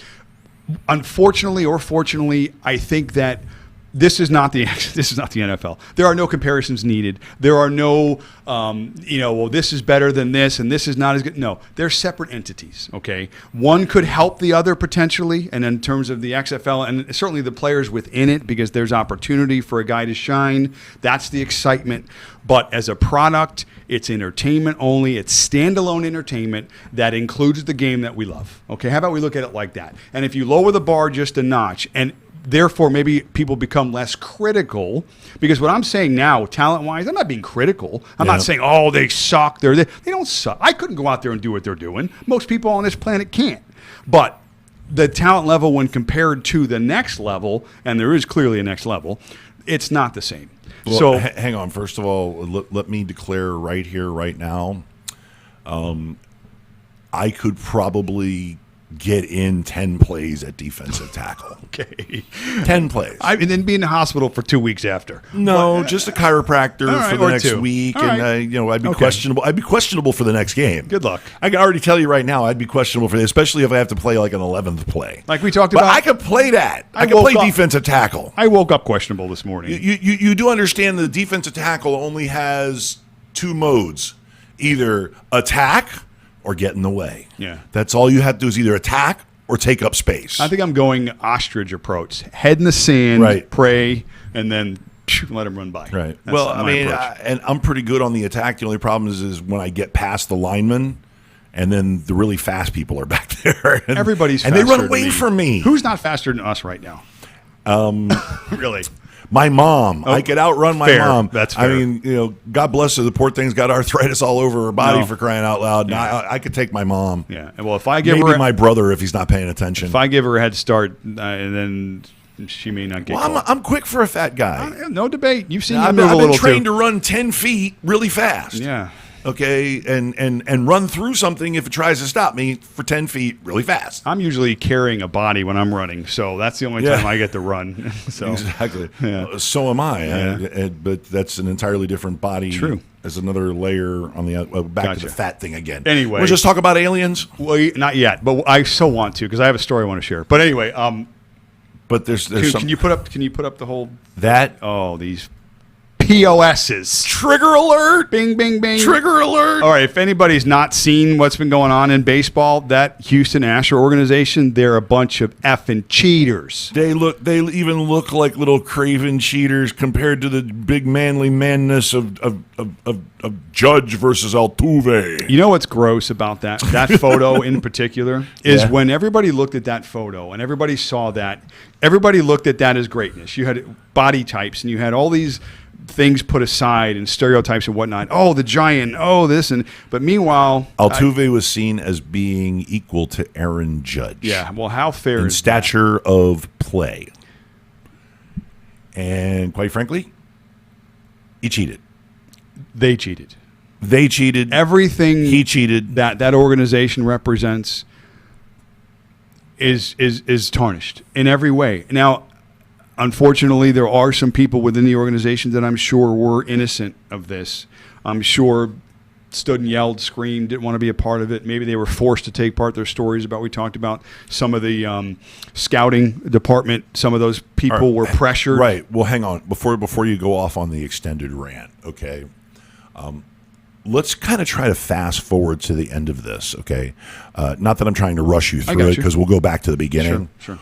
unfortunately or fortunately, I think that This is not the NFL. There are no comparisons needed. There are no, well, this is better than this, and this is not as good. No, they're separate entities. Okay, one could help the other potentially, and in terms of the XFL, and certainly the players within it, because there's opportunity for a guy to shine. That's the excitement. But as a product, it's entertainment only. It's standalone entertainment that includes the game that we love. Okay, how about we look at it like that? And if you lower the bar just a notch, and therefore, maybe people become less critical, because what I'm saying now, talent-wise, I'm not being critical. I'm not saying, oh, they suck. They don't suck. I couldn't go out there and do what they're doing. Most people on this planet can't. But the talent level, when compared to the next level, and there is clearly a next level, it's not the same. Well, so hang on. First of all, let me declare right here, right now, I could probably get in 10 plays at defensive tackle. Okay. 10 plays. And then be in the hospital for 2 weeks after. No, just a chiropractor right, for the or next 2. week. All and, right. I'd be questionable. I'd be questionable for the next game. Good luck. I can already tell you right now, I'd be questionable for this, especially if I have to play like an 11th play. Like we talked But about. I could play that. I could woke play up- defensive tackle. I woke up questionable this morning. You do understand that the defensive tackle only has 2 modes, either attack or get in the way. Yeah. That's all you have to do is either attack or take up space. I think I'm going ostrich approach. Head in the sand, Right. pray, and then let him run by. Right. That's Well, my approach. and I'm pretty good on the attack. The only problem is when I get past the lineman, and then the really fast people are back there. And, Everybody's and they faster run away than from me. Who's not faster than us right now? Really? My mom. I could outrun my fair. mom. That's I fair. mean, God bless her. The poor thing's got arthritis all over her body No. for crying out loud. And Yeah. I could take my mom. Yeah. Well, if I give Maybe her my brother if he's not paying attention. if I give her a head start, and then she may not get Well, caught. I'm quick for a fat guy. No debate. You've seen I've me move a been little trained too. to run 10 feet really fast. Yeah. Okay, and run through something if it tries to stop me for 10 feet really fast. I'm usually carrying a body when I'm running, so that's the only Yeah. time I get to run. So Exactly. Yeah. So am I. Yeah. But that's an entirely different body. True. As another layer on the back to Gotcha. the fat thing again. Anyway. we'll just talk about aliens. well, not yet, but I so want to because I have a story I want to share. But anyway, But there's some can you put up the whole? that Oh, these POSs. trigger alert. Bing, bing, bing. Trigger alert. All right, if anybody's not seen what's been going on in baseball, that Houston Astros organization, they're a bunch of effing cheaters. They even look like little craven cheaters compared to the big manly manness of Judge versus Altuve. You know what's gross about that photo in particular is Yeah. when everybody looked at that photo and everybody saw that, everybody looked at that as greatness. You had body types and you had all these things put aside and stereotypes and whatnot. Oh, the giant. Oh, this but meanwhile, Altuve was seen as being equal to Aaron Judge. yeah. Well, how fair In is stature of play. And quite frankly, he cheated. that? They cheated. They cheated. Everything He cheated. that organization represents is tarnished in every way. Now, unfortunately, there are some people within the organization that I'm sure were innocent of this. I'm sure stood and yelled, screamed, didn't want to be a part of it. Maybe they were forced to take part. Their stories about we talked about some of the scouting department. Some of those people were pressured. Right. Well, hang on. Before you go off on the extended rant, okay? Let's kind of try to fast forward to the end of this, okay? Not that I'm trying to rush you through it because we'll go back to the beginning. Sure.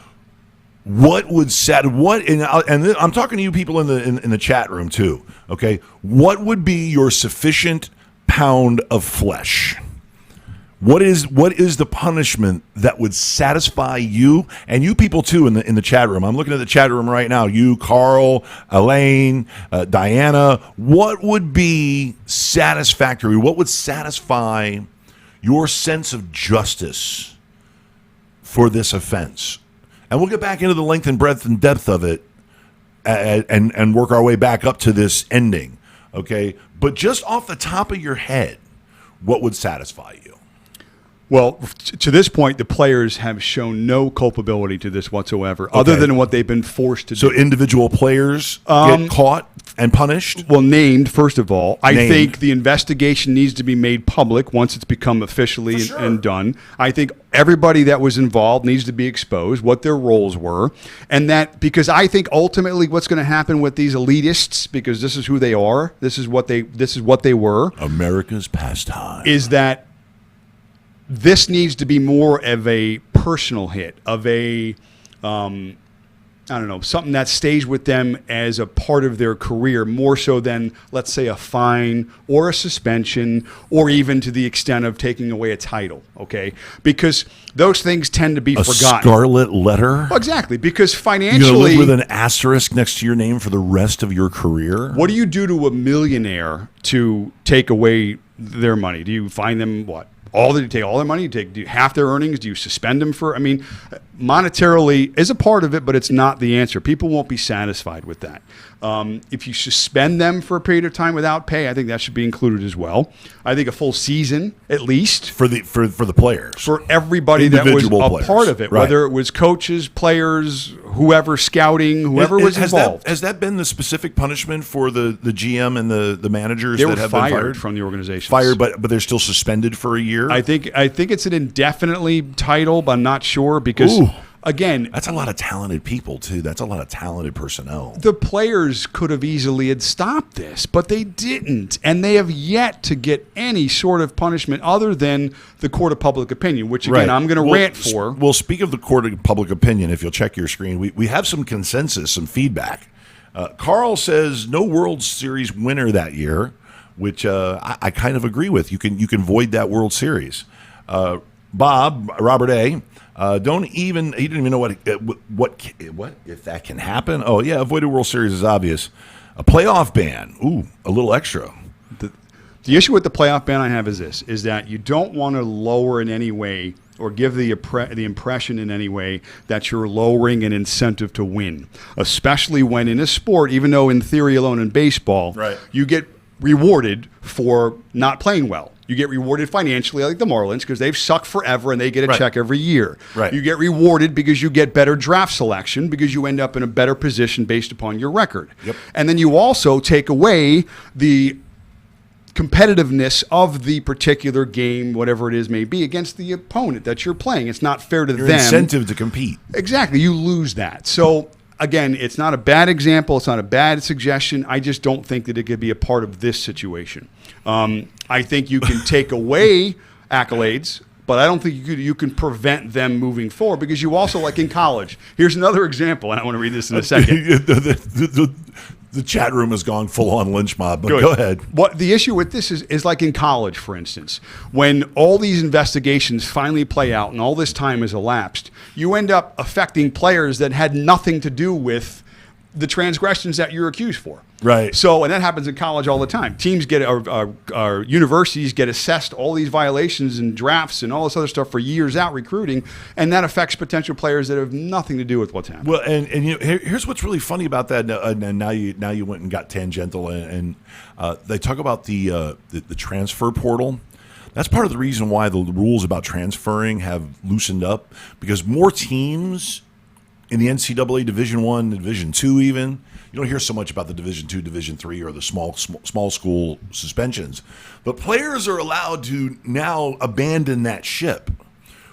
What would and I'm talking to you people in the chat room too, okay? What would be your sufficient pound of flesh? What is the punishment that would satisfy you and you people too in the chat room? I'm looking at the chat room right now. You, Carl, Elaine, Diana. What would be satisfactory? What would satisfy your sense of justice for this offense? And we'll get back into the length and breadth and depth of it and work our way back up to this ending, okay? But just off the top of your head, what would satisfy you? Well, to this point, the players have shown no culpability to this whatsoever, other than what they've been forced to do. So individual players get caught? And punished? Well, named, first of all. I Named. think the investigation needs to be made public once it's become officially For sure. and done. I think everybody that was involved needs to be exposed, what their roles were. And that, because I think ultimately what's going to happen with these elitists, because this is who they are, this is what they were. America's pastime. Is that this needs to be more of a personal hit, of a, I don't know, something that stays with them as a part of their career, more so than, let's say, a fine or a suspension, or even to the extent of taking away a title, okay? Because those things tend to be forgotten. Scarlet letter? Well, exactly, because You're going to financially, live with an asterisk next to your name for the rest of your career? what do you do to a millionaire to take away their money? Do you fine them, what? Do you take all their money? Do you half their earnings? Do you suspend them for? I mean, monetarily is a part of it, but it's not the answer. People won't be satisfied with that. If you suspend them for a period of time without pay, I think that should be included as well. I think a full season at least For the players. for everybody that was Individual a players. part of it, Right. whether it was coaches, players, whoever, scouting, whoever was involved. Has that been the specific punishment for the GM and the managers They that were have fired been fired from the organization. Fired, but they're still suspended for a year? I think it's an indefinitely title, but I'm not sure because, Ooh. again, That's a lot of talented people, too. That's a lot of talented personnel. the players could have easily had stopped this, but they didn't, and they have yet to get any sort of punishment other than the court of public opinion, which again I'm going to rant for. Well, speak of the court of public opinion, if you'll check your screen, we have some consensus, some feedback. Carl says no World Series winner that year, which I kind of agree with. You can void that World Series. Robert A. He didn't even know what if that can happen. Oh yeah, avoided World Series is obvious. A playoff ban. Ooh, a little extra. The issue with the playoff ban I have is that you don't want to lower in any way or give the impression in any way that you're lowering an incentive to win, especially when in a sport, even though in theory alone in baseball, Right. you get rewarded for not playing well. You get rewarded financially like the Marlins because they've sucked forever and they get a Right. check every year. Right. You get rewarded because you get better draft selection because you end up in a better position based upon your record. Yep. And then you also take away the competitiveness of the particular game, whatever it is may be, against the opponent that you're playing. It's not fair to Your them. incentive to compete. Exactly. You lose that. So, again, it's not a bad example. It's not a bad suggestion. I just don't think that it could be a part of this situation. I think you can take away accolades, but I don't think you can prevent them moving forward because you also, like in college, here's another example, and I want to read this in a second. The chat room has gone full on lynch mob, but Good. go ahead. What the issue with this is like in college, for instance, when all these investigations finally play out and all this time has elapsed, you end up affecting players that had nothing to do with the transgressions that you're accused for. Right. So, and that happens in college all the time. Teams get, our universities get assessed all these violations and drafts and all this other stuff for years out recruiting, and that affects potential players that have nothing to do with what's happening. Well, and here's what's really funny about that. And now you went and got tangential, and they talk about the transfer portal. That's part of the reason why the rules about transferring have loosened up, because more teams in the NCAA Division I, Division II even, you don't hear so much about the Division II, Division III, or the small school suspensions. But players are allowed to now abandon that ship.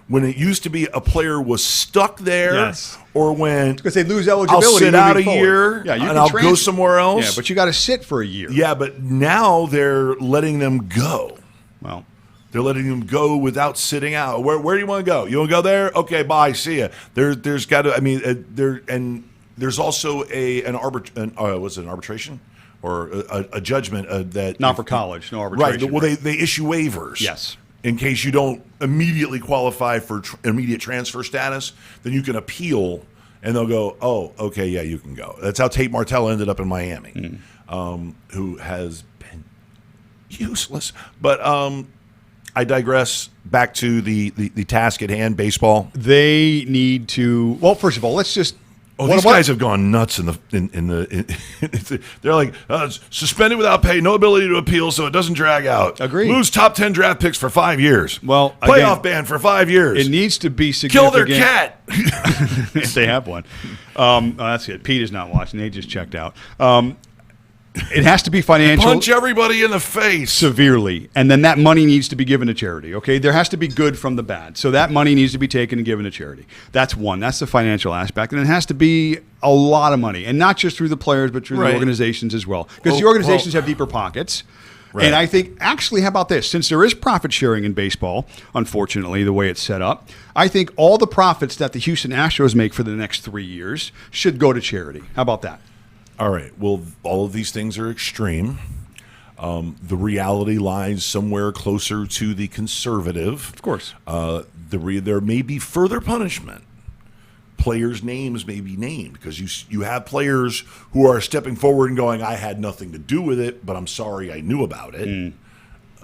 When it used to be a player was stuck there, Yes. or when Because they lose I'll eligibility. sit out a moving forward. year, Yeah, you and can I'll go transfer. somewhere else. Yeah, but you got to sit for a year. Yeah, but now they're letting them go. Well, They're letting them go without sitting out. Where do you want to go? You want to go there? Okay, bye. See ya. There's got to. I mean, there's also an arbitration or a judgment that not for college, no arbitration. Right. Well, they issue waivers. Yes. In case you don't immediately qualify for immediate transfer status, then you can appeal, and they'll go, oh, okay, yeah, you can go. That's how Tate Martell ended up in Miami, who has been useless. But I digress. Back to the task at hand, baseball. They need to. Well, first of all, let's just. Oh, these guys have gone nuts they're like suspended without pay, no ability to appeal, so it doesn't drag out. Agreed. Lose top 10 draft picks for 5 years. Well, playoff again, ban for 5 years. It needs to be Kill significant. their cat. If they have one. That's it. Pete is not watching. They just checked out. It has to be financial. Punch everybody in the face. Severely. And then that money needs to be given to charity, okay? There has to be good from the bad. So that money needs to be taken and given to charity. That's one. That's the financial aspect. And it has to be a lot of money. And not just through the players, but through the organizations as well. Because the organizations have deeper pockets. Right. And I think, actually, how about this? Since there is profit sharing in baseball, unfortunately, the way it's set up, I think all the profits that the Houston Astros make for the next 3 years should go to charity. How about that? All right. Well, all of these things are extreme. The reality lies somewhere closer to the conservative. Of course. There may be further punishment. Players' names may be named because you have players who are stepping forward and going, I had nothing to do with it, but I'm sorry I knew about it.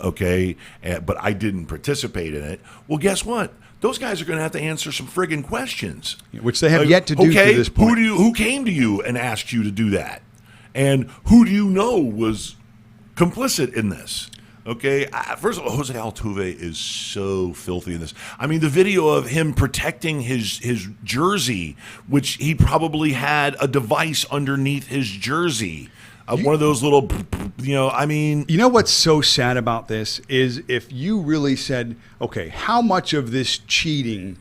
Okay, but I didn't participate in it. Well, guess what? Those guys are going to have to answer some friggin' questions. Which they have yet to do to this point. Who came to you and asked you to do that? And who do you know was complicit in this? Okay, first of all, Jose Altuve is so filthy in this. I mean, the video of him protecting his jersey, which he probably had a device underneath his jersey. One of those little, I mean. You know what's so sad about this is if you really said, okay, how much of this cheating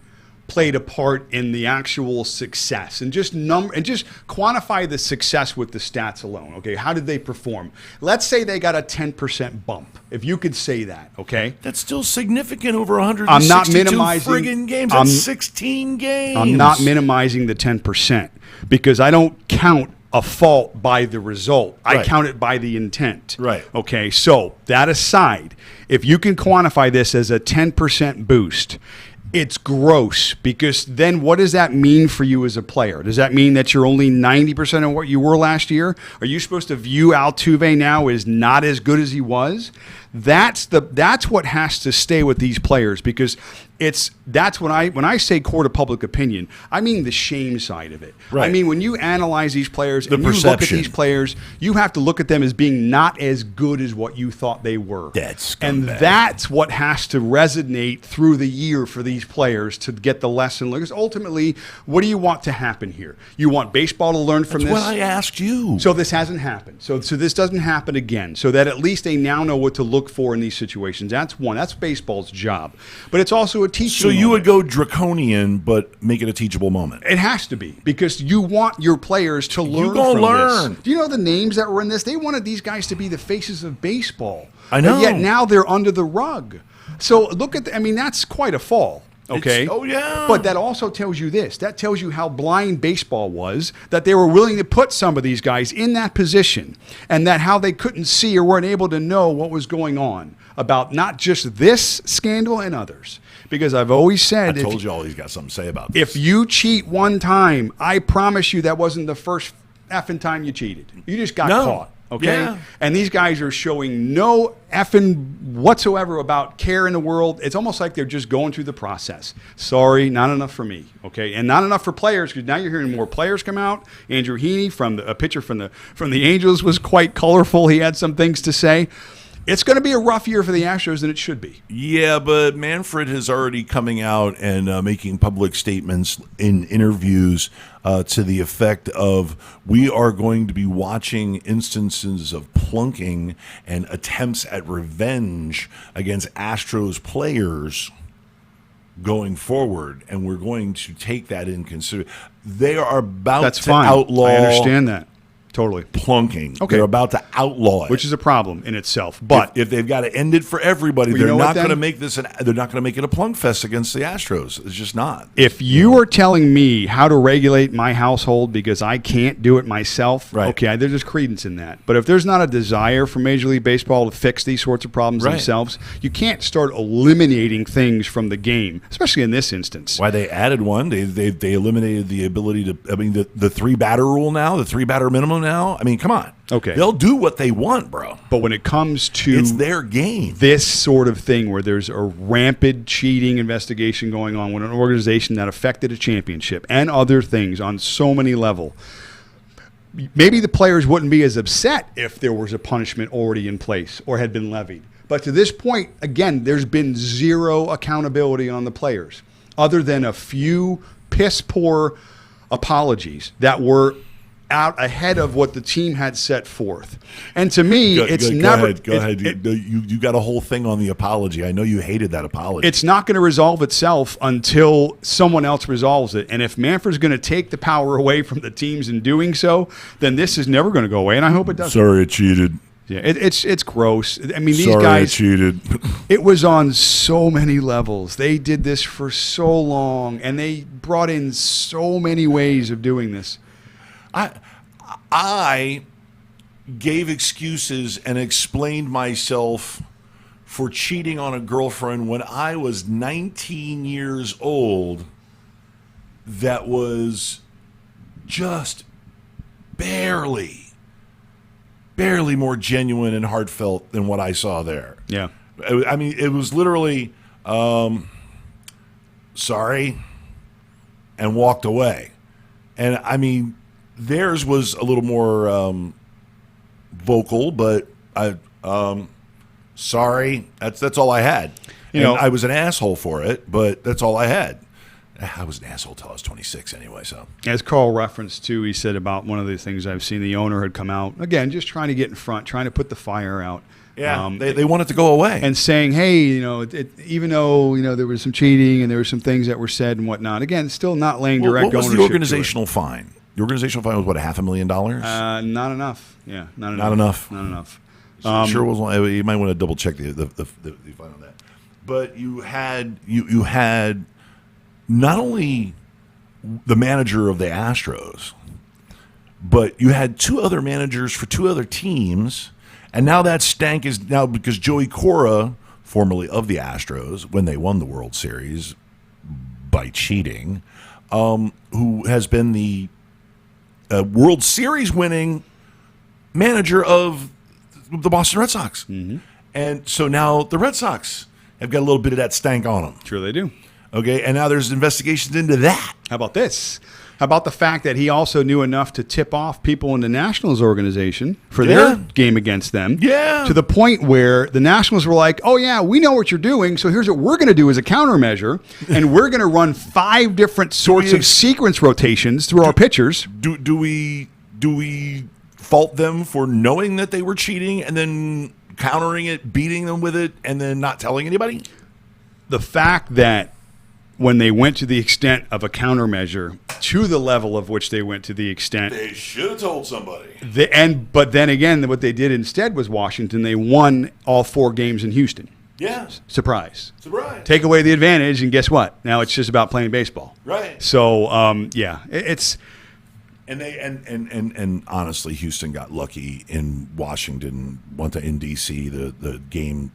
played a part in the actual success and just quantify the success with the stats alone. Okay, how did they perform? Let's say they got a 10% bump. If you could say that, okay? That's still significant over 162 friggin' games. That's 16 games. I'm not minimizing the 10% because I don't count a fault by the result. I count it by the intent. Right. Okay, so that aside, if you can quantify this as a 10% boost, it's gross because then what does that mean for you as a player? Does that mean that you're only 90% of what you were last year? Are you supposed to view Altuve now as not as good as he was? That's what has to stay with these players because that's when I say court of public opinion, I mean the shame side of it. Right. I mean when you analyze these players and you look at these players, you have to look at them as being not as good as what you thought they were. And that's what has to resonate through the year for these players to get the lesson. Because ultimately, what do you want to happen here? You want baseball to learn from this? That's what I asked you. So this hasn't happened. So this doesn't happen again. So that at least they now know what to look for in these situations. That's one. That's baseball's job. But it's also a teaching moment. You would go draconian, but make it a teachable moment. It has to be because you want your players to learn from this. Do you know the names that were in this? They wanted these guys to be the faces of baseball. I know. But yet now they're under the rug. So look at that's quite a fall. Okay. Oh, yeah. But that also tells you this. That tells you how blind baseball was, that they were willing to put some of these guys in that position, and that how they couldn't see or weren't able to know what was going on about not just this scandal and others. Because I've always said... I told you all he's got something to say about this. If you cheat one time, I promise you that wasn't the first effing time you cheated. You just got caught. Okay? Yeah. And these guys are showing no effing whatsoever about care in the world. It's almost like they're just going through the process. Sorry, not enough for me. Okay? And not enough for players because now you're hearing more players come out. Andrew Heaney, a pitcher from the Angels, was quite colorful. He had some things to say. It's going to be a rough year for the Astros, and it should be. Yeah, but Manfred is already coming out and making public statements in interviews to the effect of we are going to be watching instances of plunking and attempts at revenge against Astros players going forward, and we're going to take that in consideration. They are about to outlaw. I understand that. Totally. Plunking. Okay. They're about to outlaw it. Which is a problem in itself. But if they've got to end it for everybody, they're not going to make this they're not going to make it a plunk fest against the Astros. It's just not. If you are telling me how to regulate my household because I can't do it myself, okay, there's just credence in that. But if there's not a desire for Major League Baseball to fix these sorts of problems themselves, you can't start eliminating things from the game, especially in this instance. Why they added one, they eliminated the ability to, the 3-batter rule now, the 3-batter minimum now. I mean, come on. Okay. They'll do what they want, bro. But when it comes to it's their game. This sort of thing where there's a rampant cheating investigation going on with an organization that affected a championship and other things on so many levels, maybe the players wouldn't be as upset if there was a punishment already in place or had been levied. But to this point, again, there's been zero accountability on the players other than a few piss-poor apologies that were out ahead of what the team had set forth. And to me, Go ahead. You got a whole thing on the apology. I know you hated that apology. It's not going to resolve itself until someone else resolves it. And if Manfred's going to take the power away from the teams in doing so, then this is never going to go away. And I hope it doesn't. Sorry, I cheated. Yeah, it's gross. I mean, these Sorry, guys I cheated. It was on so many levels. They did this for so long, and they brought in so many ways of doing this. I gave excuses and explained myself for cheating on a girlfriend when I was 19 years old. That was just barely more genuine and heartfelt than what I saw there. Yeah. I mean, it was literally, sorry, and walked away. And I mean, theirs was a little more vocal, but sorry, that's all I had. You know, I was an asshole for it, but that's all I had. I was an asshole till I was 26 anyway. So, as Carl referenced too, he said about one of the things I've seen, the owner had come out again, just trying to get in front, trying to put the fire out. Yeah, they want it to go away, and saying, hey, even though there was some cheating and there were some things that were said and whatnot. Again, still not laying direct ownership. What was the organizational fine? The organizational fine was what, $500,000? Not enough. Yeah, not enough. Not enough. Sure was. You might want to double check the fine on that. But you had not only the manager of the Astros, but you had two other managers for two other teams, and now that stank is now because Joey Cora, formerly of the Astros, when they won the World Series by cheating, who has been the World Series winning manager of the Boston Red Sox. Mm-hmm. And so now the Red Sox have got a little bit of that stank on them. Sure they do. Okay, and now there's investigations into that. How about this? How about the fact that he also knew enough to tip off people in the Nationals organization for their game against them? Yeah. To the point where the Nationals were like, oh, yeah, we know what you're doing, so here's what we're going to do as a countermeasure, and we're going to run 5 different sorts of sequence rotations through our pitchers. Do we fault them for knowing that they were cheating and then countering it, beating them with it, and then not telling anybody? The fact that when they went to the extent of a countermeasure, to the level of which they went to the extent, they should have told somebody. But then again, what they did instead was Washington. They won all 4 games in Houston. Yeah. Surprise. Take away the advantage, and guess what? Now it's just about playing baseball. Right. So, it's. And honestly, Houston got lucky in Washington. Went to in D.C. The game.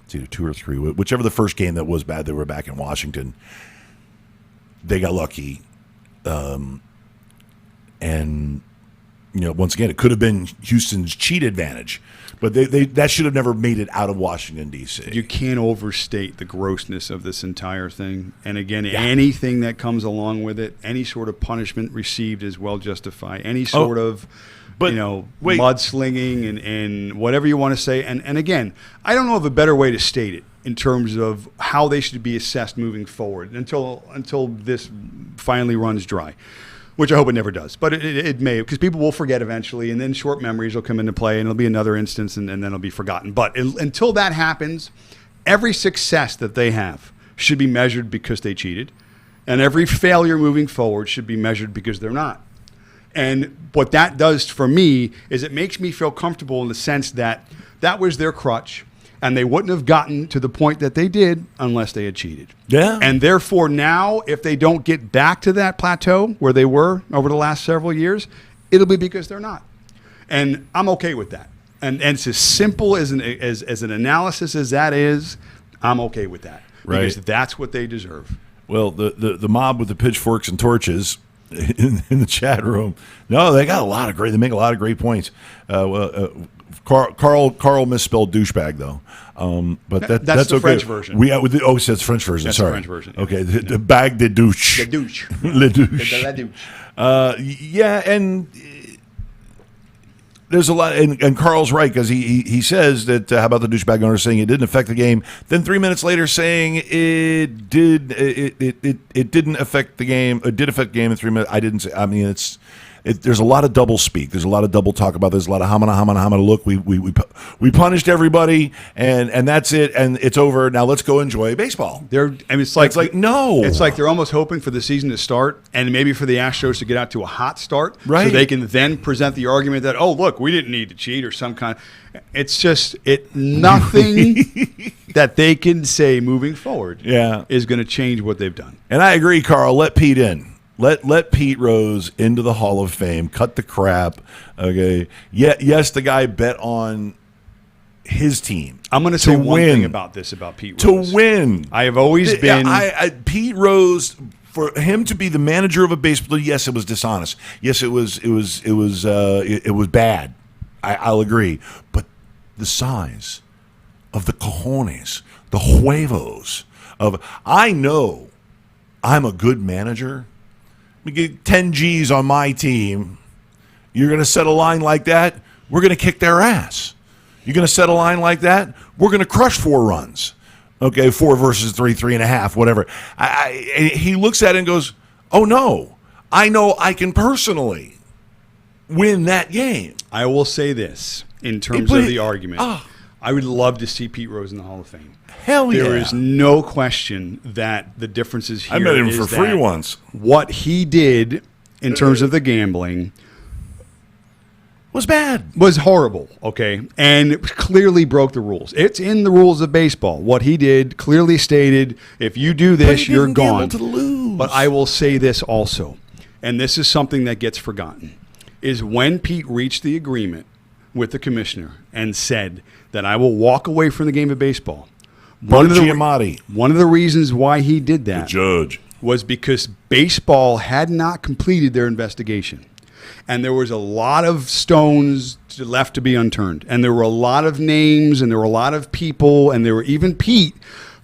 It's either 2 or 3, whichever the first game that was bad. They were back in Washington. They got lucky, and once again, it could have been Houston's cheat advantage, but they that should have never made it out of Washington D.C. You can't overstate the grossness of this entire thing, and again, anything that comes along with it, any sort of punishment received is well justified. Any sort of mudslinging and whatever you want to say. And again, I don't know of a better way to state it in terms of how they should be assessed moving forward until this finally runs dry, which I hope it never does. But it may, because people will forget eventually, and then short memories will come into play, and it'll be another instance, and then it'll be forgotten. But until that happens, every success that they have should be measured because they cheated, and every failure moving forward should be measured because they're not. And what that does for me is it makes me feel comfortable in the sense that that was their crutch, and they wouldn't have gotten to the point that they did unless they had cheated. Yeah. And therefore now, if they don't get back to that plateau where they were over the last several years, it'll be because they're not. And I'm okay with that. And it's as simple as an analysis as that is, I'm okay with that. Right. Because that's what they deserve. Well, the mob with the pitchforks and torches in the chat room. No, they got they make a lot of great points. Carl misspelled douchebag though, but that's the okay. French version. It says French version. That's sorry, the French version. Okay, the bag de douche. The douche. Le douche. La douche. And there's a lot, and Carl's right because he says that how about the douchebag owner saying it didn't affect the game, then 3 minutes later saying it didn't affect the game. It did affect the game in 3 minutes. I didn't say. I mean, there's a lot of double speak. There's a lot of double talk about this. There's a lot of hamana. Look, we punished everybody, and that's it, and it's over. Now let's go enjoy baseball. It's like no. It's like they're almost hoping for the season to start, and maybe for the Astros to get out to a hot start, right? So they can then present the argument that, oh, look, we didn't need to cheat or some kind. It's just nothing that they can say moving forward. Is going to change what they've done. And I agree, Carl. Let Pete in. Let Pete Rose into the Hall of Fame. Cut the crap. Okay. Yes, the guy bet on his team. I'm going to say one thing about this about Pete Rose. To win. I have always been Pete Rose. For him to be the manager of a baseball, yes, it was dishonest. Yes, it was bad. I'll agree. But the size of the cojones, the huevos of, I know I'm a good manager. We get 10 G's on my team. You're going to set a line like that, we're going to kick their ass. You're going to set a line like that, we're going to crush 4 runs. Okay, 4 versus 3, 3.5, whatever. He looks at it and goes, oh, no, I know I can personally win that game. I will say this in terms of the argument. I would love to see Pete Rose in the Hall of Fame. Hell yeah. There is no question that the differences here I met him for free once. What he did in terms of the gambling was bad. Was horrible, okay? And it clearly broke the rules. It's in the rules of baseball. What he did clearly stated, if you do this, you're gone. To lose. But I will say this also, and this is something that gets forgotten, is when Pete reached the agreement with the commissioner and said that I will walk away from the game of baseball. One of the reasons why he did that, the judge, was because baseball had not completed their investigation. And there was a lot of stones left to be unturned. And there were a lot of names, and there were a lot of people, and there were even Pete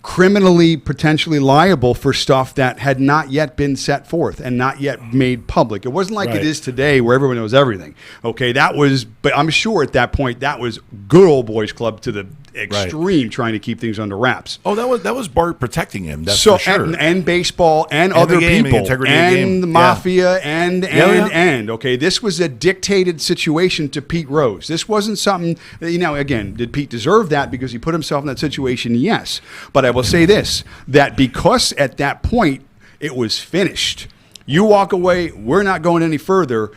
criminally potentially liable for stuff that had not yet been set forth and not yet made public. It wasn't like it is today where everyone knows everything. Okay, but I'm sure at that point that was good old boys club to the extreme, trying to keep things under wraps. Oh, that was Bart protecting him. That's for sure. And baseball and other people and the mafia and. Okay, this was a dictated situation to Pete Rose. This wasn't something again, did Pete deserve that because he put himself in that situation? Yes. But I will say this, that because at that point it was finished, you walk away, we're not going any further.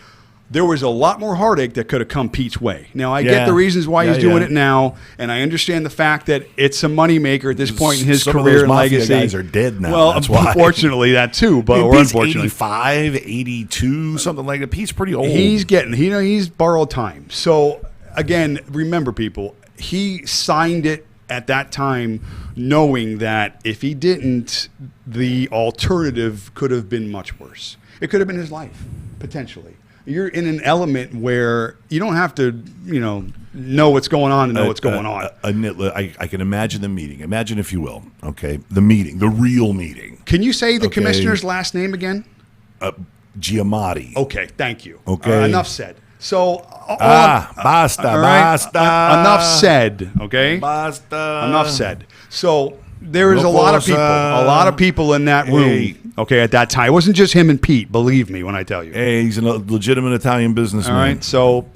There was a lot more heartache that could have come Pete's way. Now, I get the reasons why he's doing it now, and I understand the fact that it's a moneymaker at this point in his career and legacy. Guys are dead now. Well, unfortunately, that too. But Pete's unfortunately, 85, 82, something like that. Pete's pretty old. He's borrowed time. So again, remember, people, he signed it at that time knowing that if he didn't, the alternative could have been much worse. It could have been his life, potentially. You're in an element where you don't have to, know what's going on to know what's going on. I can imagine the meeting. Imagine, if you will, okay, the meeting, the real meeting. Can you say the commissioner's last name again? Giamatti. Okay, thank you. Okay. Enough said. So, basta. Enough said, okay? Basta. Enough said. So, there is a lot of people in that room, okay, at that time. It wasn't just him and Pete, believe me when I tell you. Hey, he's a legitimate Italian businessman. All right, so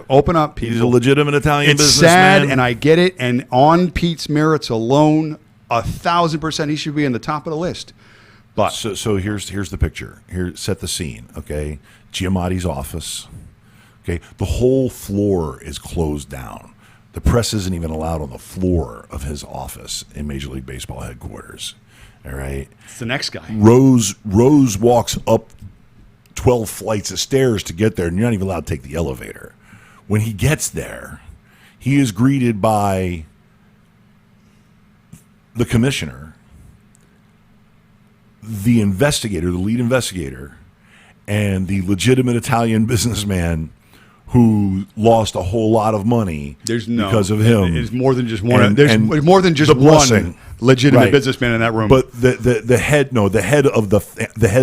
open up, people. He's a legitimate Italian businessman. It's sad, and I get it, and on Pete's merits alone, 1,000% he should be in the top of the list. But So here's the picture. Here, set the scene, okay? Giamatti's office. Okay, the whole floor is closed down. The press isn't even allowed on the floor of his office in Major League Baseball headquarters. All right. It's the next guy. Rose walks up 12 flights of stairs to get there, and you're not even allowed to take the elevator. When he gets there, he is greeted by the commissioner, the investigator, the lead investigator, and the legitimate Italian businessman who lost a whole lot of money because of him. It's more than just one. There's more than just one legitimate businessman in that room. But the head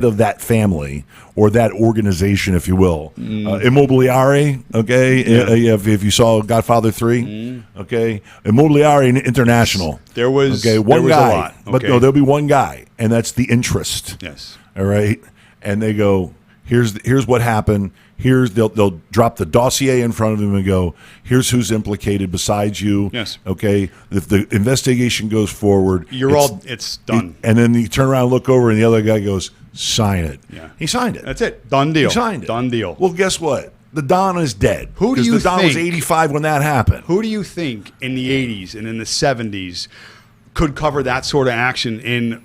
of that family or that organization, if you will, Immobiliare. Okay, if you saw Godfather 3, okay, Immobiliare International. There was one guy, a lot. But no, there'll be one guy, and that's the interest. Yes. All right, and they go, Here's what happened. They'll drop the dossier in front of him and go, here's who's implicated besides you. Yes. Okay. If the investigation goes forward, it's done. And then you turn around and look over, and the other guy goes, sign it. Yeah. He signed it. That's it. Done deal. He signed it. Done deal. Well, guess what? The Don is dead. Who do you the Don was 85 when that happened. Who do you think in the 80s and in the 70s could cover that sort of action in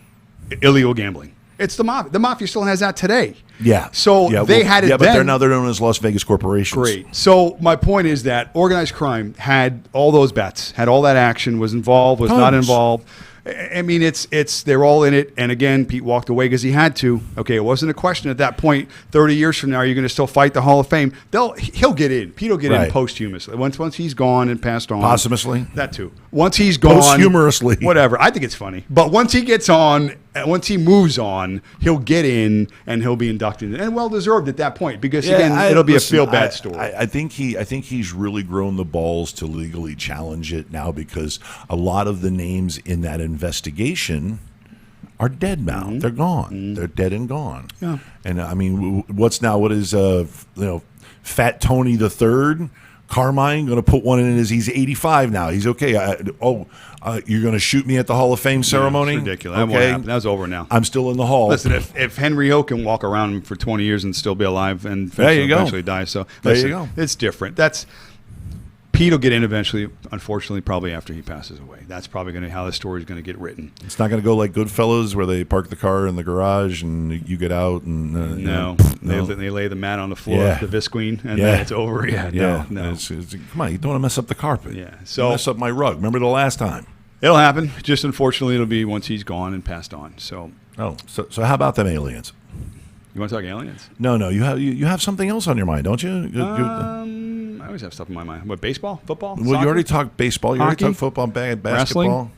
illegal gambling? It's the mafia. The mafia still has that today. Yeah. So they had it then. Yeah, but they're known as Las Vegas corporations. Great. So my point is that organized crime had all those bets, had all that action, was involved, was not involved. I mean, they're all in it. And again, Pete walked away because he had to. Okay, it wasn't a question at that point. 30 years from now, are you going to still fight the Hall of Fame? He'll get in. Pete will get in posthumously. Once he's gone and passed on. Posthumously? That too. Once he's gone. Posthumously. Whatever. I think it's funny. But once he gets on, once he moves on, he'll get in and he'll be inducted. And well deserved at that point because, again, it'll be a feel-bad story. I think he's really grown the balls to legally challenge it now because a lot of the names in that investigation are dead now. Mm-hmm. They're gone. Mm-hmm. They're dead and gone. Yeah. And I mean, what is Fat Tony the Third? Carmine going to put one in as he's 85 now. He's okay. You're going to shoot me at the Hall of Fame ceremony? It's ridiculous. Okay. That's over now. I'm still in the hall. Listen, if Henry Hill can walk around for 20 years and still be alive and eventually die, so there you go. It's different. Pete will get in eventually, unfortunately, probably after he passes away. That's probably going to how the story is going to get written. It's not going to go like Goodfellas where they park the car in the garage and you get out and no. They lay the mat on the floor, the Visqueen, and then it's over. No. Come on, you don't want to mess up the carpet. Yeah, so mess up my rug. Remember the last time? It'll happen. Just unfortunately, it'll be once he's gone and passed on. So how about them aliens? You want to talk aliens? No. You have something else on your mind, don't you? I always have stuff in my mind. What, baseball, football? Well, soccer? you already talked baseball. You Hockey? already talked football, basketball. Wrestling?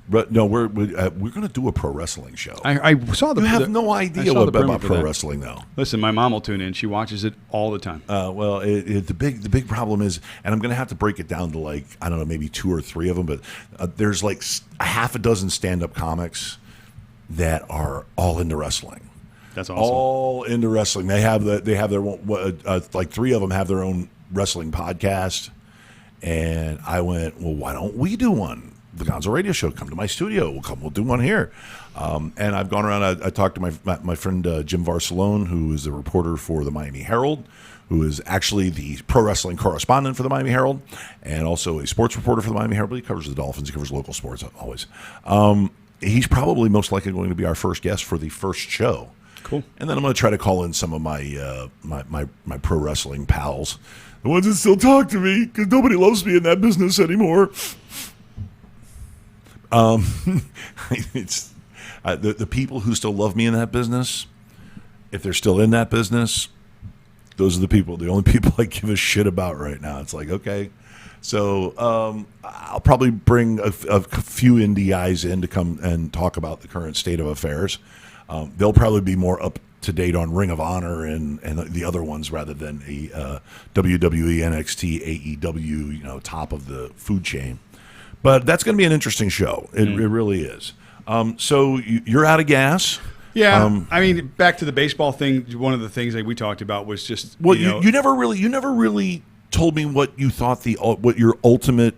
But no, we're going to do a pro wrestling show. I saw the. You have no idea about pro wrestling, though. Listen, my mom will tune in. She watches it all the time. Well, the big problem is, and I'm going to have to break it down to maybe 2 or 3 of them, but there's like a half a dozen stand-up comics that are all into wrestling. That's awesome. All into wrestling. They have their like 3 of them have their own wrestling podcast, and I went, well, why don't we do one? The Gonzo Radio Show, come to my studio. We'll do one here. And I've gone around. I talked to my friend Jim Varsalone, who is a reporter for the Miami Herald, who is actually the pro wrestling correspondent for the Miami Herald, and also a sports reporter for the Miami Herald. He covers the Dolphins. He covers local sports always. He's probably most likely going to be our first guest for the first show. Cool. And then I'm going to try to call in some of my my pro wrestling pals, the ones that still talk to me, because nobody loves me in that business anymore. It's the people who still love me in that business. If they're still in that business, those are the only people I give a shit about right now. It's like, okay. So I'll probably bring a few indie guys in to come and talk about the current state of affairs. They'll probably be more up to date on Ring of Honor and the other ones rather than a WWE, NXT, AEW, top of the food chain. But that's going to be an interesting show. It really is. So you're out of gas. Yeah, I mean, back to the baseball thing. One of the things that we talked about was just you never really told me what you thought what your ultimate.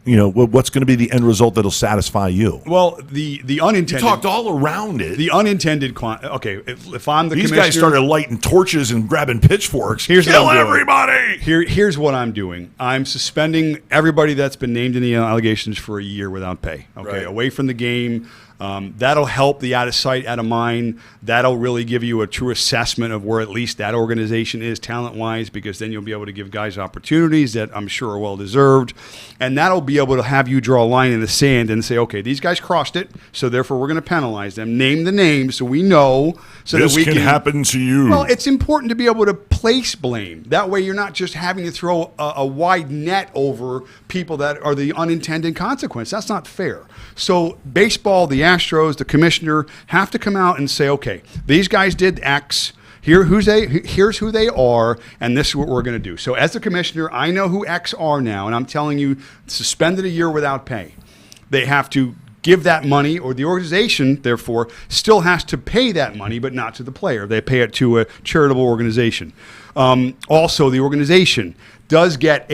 What's going to be the end result that'll satisfy you? Well, the unintended. You talked all around it. The unintended. Okay, if I'm the these commissioner, guys started lighting torches and grabbing pitchforks. Kill everybody! Here's what I'm doing. I'm suspending everybody that's been named in the allegations for a year without pay. Okay, away from the game. That'll help the out of sight, out of mind. That'll really give you a true assessment of where at least that organization is talent-wise, because then you'll be able to give guys opportunities that I'm sure are well-deserved. And that'll be able to have you draw a line in the sand and say, okay, these guys crossed it, so therefore we're going to penalize them. Name the names so we know. So this that we can happen to you. Well, it's important to be able to place blame. That way you're not just having to throw a wide net over people that are the unintended consequence. That's not fair. So baseball, the Astros, the commissioner have to come out and say, okay, these guys did X. Here's who they are, and this is what we're going to do. So as the commissioner, I know who X are now, and I'm telling you, suspended a year without pay. They have to give that money, or the organization, therefore, still has to pay that money, but not to the player. They pay it to a charitable organization. Also, the organization does get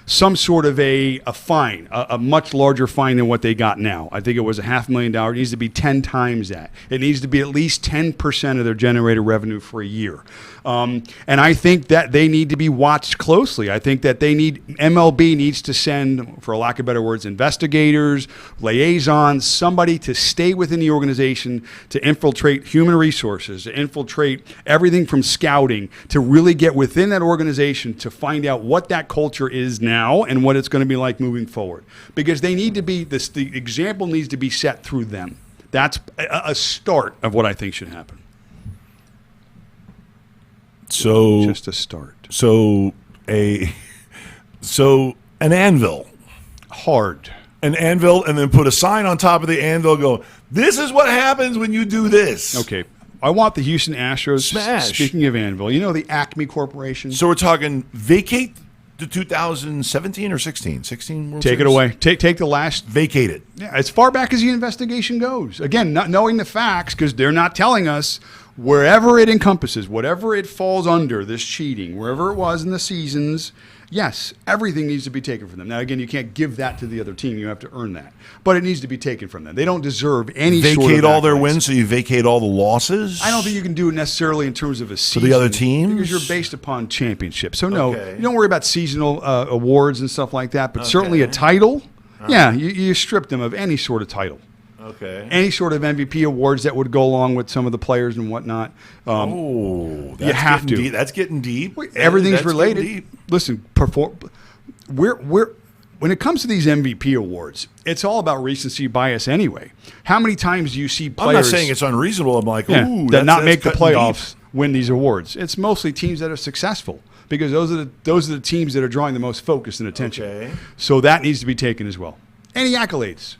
some sort of a fine, a much larger fine than what they got now. I think it was $500,000. It needs to be 10 times that. It needs to be at least 10% of their generated revenue for a year. And I think that they need to be watched closely. I think that MLB needs to send, for lack of better words, investigators, liaisons, somebody to stay within the organization, to infiltrate human resources, to infiltrate everything from scouting, to really get within that organization to find out what that culture is now and what it's going to be like moving forward. Because they need to be, the example needs to be set through them. That's a start of what I think should happen. So just a start. So an anvil. Hard. An anvil, and then put a sign on top of the anvil go, this is what happens when you do this. Okay. I want the Houston Astros, smash. Speaking of anvil, the Acme Corporation. So we're talking vacate the 2017 or 16? 16 World Take Series? it away. Take the last. Vacate it. Yeah, as far back as the investigation goes. Again, not knowing the facts, because they're not telling us wherever it encompasses, whatever it falls under, this cheating, wherever it was in the seasons, yes, everything needs to be taken from them. Now, again, you can't give that to the other team. You have to earn that. But it needs to be taken from them. They don't deserve any sort of vacate all their accolades. wins, so you vacate all the losses? I don't think you can do it necessarily in terms of a season. For the other teams? Because you're based upon championships. So, no, Okay. you don't worry about seasonal awards and stuff like that. But certainly a title, yeah, you strip them of any sort of title. Okay. Any sort of MVP awards that would go along with some of the players and whatnot. That's you have to. Deep. That's getting deep. Everything's That's related. deep. Listen, when it comes to these MVP awards, it's all about recency bias anyway. How many times do you see players? I'm not saying it's unreasonable. I'm like, ooh, that not make the cutting deep. playoffs win these awards. It's mostly teams that are successful because those are the teams that are drawing the most focus and attention. Okay. So that needs to be taken as well. Any accolades,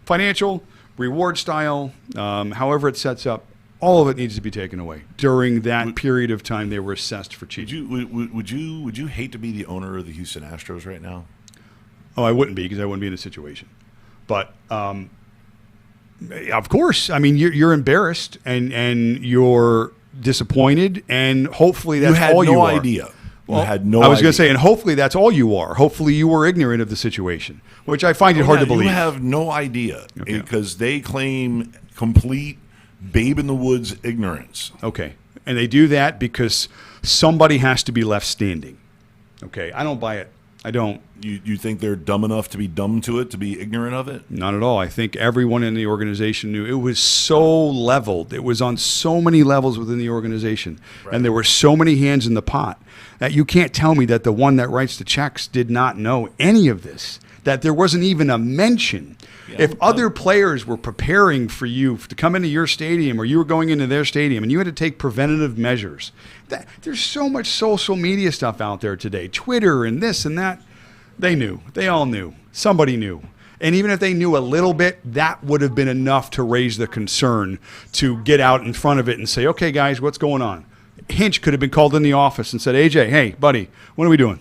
financial, reward style, however it sets up, all of it needs to be taken away during that period of time they were assessed for cheating. Would you hate to be the owner of the Houston Astros right now? Oh, I wouldn't be, because I wouldn't be in a situation. But of course, I mean, you're embarrassed and you're disappointed, and hopefully that's all you are. Idea. Well, you had no I was going idea. to say, and hopefully that's all you are. Hopefully you were ignorant of the situation, which I find it hard to believe. You have no idea because they claim complete babe-in-the-woods ignorance. Okay. And they do that because somebody has to be left standing. Okay. I don't buy it. I don't. You think they're dumb enough to be dumb to it, to be ignorant of it? Not at all. I think everyone in the organization knew. It was so leveled. It was on so many levels within the organization. Right. And there were so many hands in the pot that you can't tell me that the one that writes the checks did not know any of this, that there wasn't even a mention. Yeah, if other players were preparing for you to come into your stadium, or you were going into their stadium, and you had to take preventative measures, there's so much social media stuff out there today, Twitter and this and that. They knew. They all knew. Somebody knew. And even if they knew a little bit, that would have been enough to raise the concern to get out in front of it and say, okay, guys, what's going on? Hinch could have been called in the office and said, AJ, hey, buddy, what are we doing?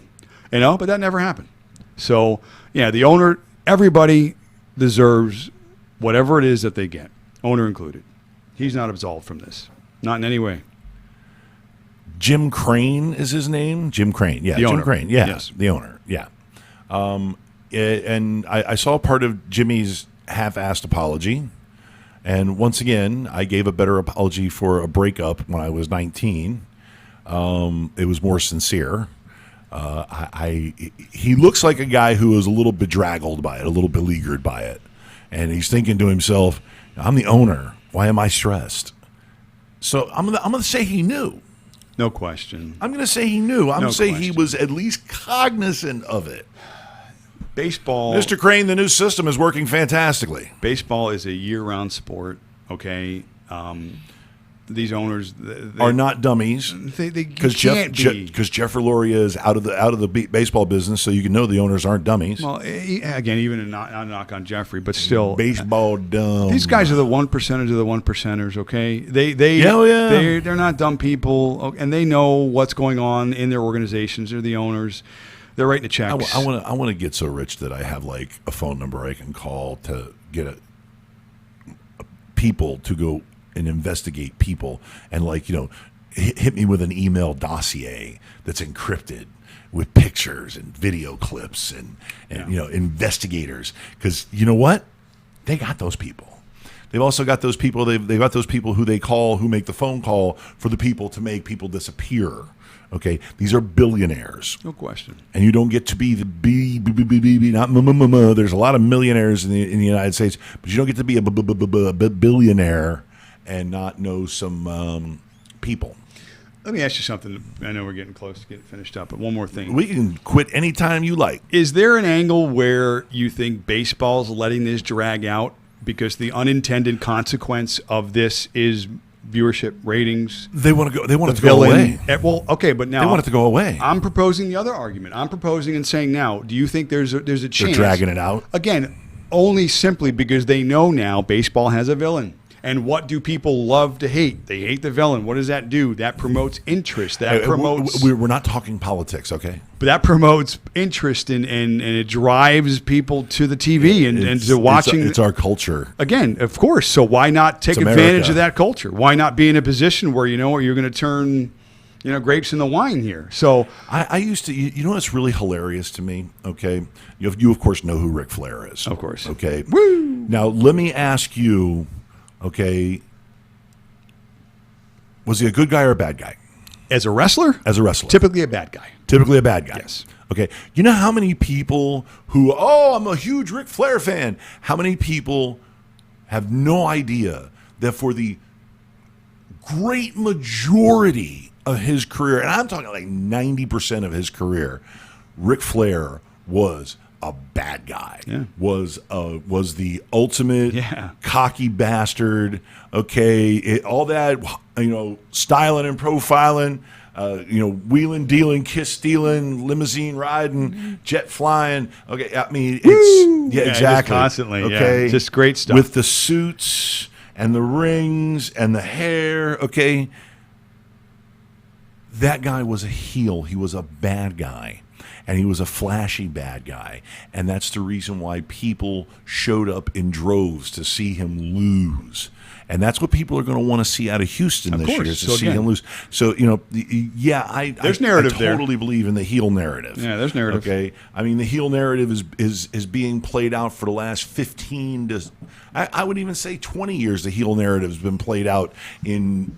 But that never happened. So, yeah, the owner, everybody deserves whatever it is that they get, owner included. He's not absolved from this. Not in any way. Jim Crane is his name? Jim Crane. Yeah, Jim Crane. Yeah, yes. The owner. Yeah. And I saw part of Jimmy's half-assed apology. And once again, I gave a better apology for a breakup when I was 19. It was more sincere. He looks like a guy who is a little bedraggled by it, a little beleaguered by it. And he's thinking to himself, I'm the owner. Why am I stressed? So I'm gonna say he knew. No question. I'm going to say he knew. I'm going to say he was at least cognizant of it. Baseball. Mr. Crane, the new system is working fantastically. Baseball is a year-round sport, okay? These owners are not dummies. They can't be. Because Jeffrey Loria is out of the baseball business, so you can know the owners aren't dummies. Well, again, even not knock on Jeffrey, but still, baseball dumb. These guys are the 1%ers of the 1%ers. Okay, they're not dumb people, and they know what's going on in their organizations. They're the owners. They're writing the checks. I want to get so rich that I have like a phone number I can call to get people to go and investigate people and hit me with an email dossier that's encrypted with pictures and video clips and investigators. Because you know what? They got those people. They've also got those people. They've got those people who they call, who make the phone call for the people to make people disappear. Okay, these are billionaires. No question. And you don't get to be not There's a lot of millionaires in the United States, but you don't get to be a billionaire and not know some people. Let me ask you something. I know we're getting close to getting finished up, but one more thing. We can quit anytime you like. Is there an angle where you think baseball's letting this drag out because the unintended consequence of this is viewership, ratings? They want to go. They want it to go away. Well, okay, but now they want it to go away. I'm proposing the other argument. I'm proposing and saying now, do you think there's a chance? They're dragging it out again, only simply because they know now baseball has a villain. And what do people love to hate? They hate the villain. What does that do? That promotes interest. That promotes. We're not talking politics, okay? But that promotes interest and it drives people to the TV and to watching. It's our culture. Again, of course. So why not take advantage of that culture? Why not be in a position where you're going to turn grapes into wine here? So I used to. You know what's really hilarious to me? Okay, you of course know who Ric Flair is. Of course. Okay. Woo! Now let me ask you. Okay, was he a good guy or a bad guy? As a wrestler? As a wrestler. Typically a bad guy. Typically a bad guy. Yes. Okay, you know how many people who, I'm a huge Ric Flair fan, how many people have no idea that for the great majority of his career, and I'm talking like 90% of his career, Ric Flair was a bad guy. Yeah. Was the ultimate cocky bastard. Okay, all that styling and profiling, wheeling, dealing, kiss stealing, limousine riding, jet flying. Okay, I mean it's exactly constantly. Okay, just great stuff with the suits and the rings and the hair. Okay, that guy was a heel. He was a bad guy. And he was a flashy bad guy. And that's the reason why people showed up in droves to see him lose. And that's what people are going to want to see out of Houston this year, is to see him lose. So, there's narrative there. I totally believe in the heel narrative. Yeah, there's narrative. Okay, I mean, the heel narrative is being played out for the last 15 to, I would even say 20 years. The heel narrative has been played out in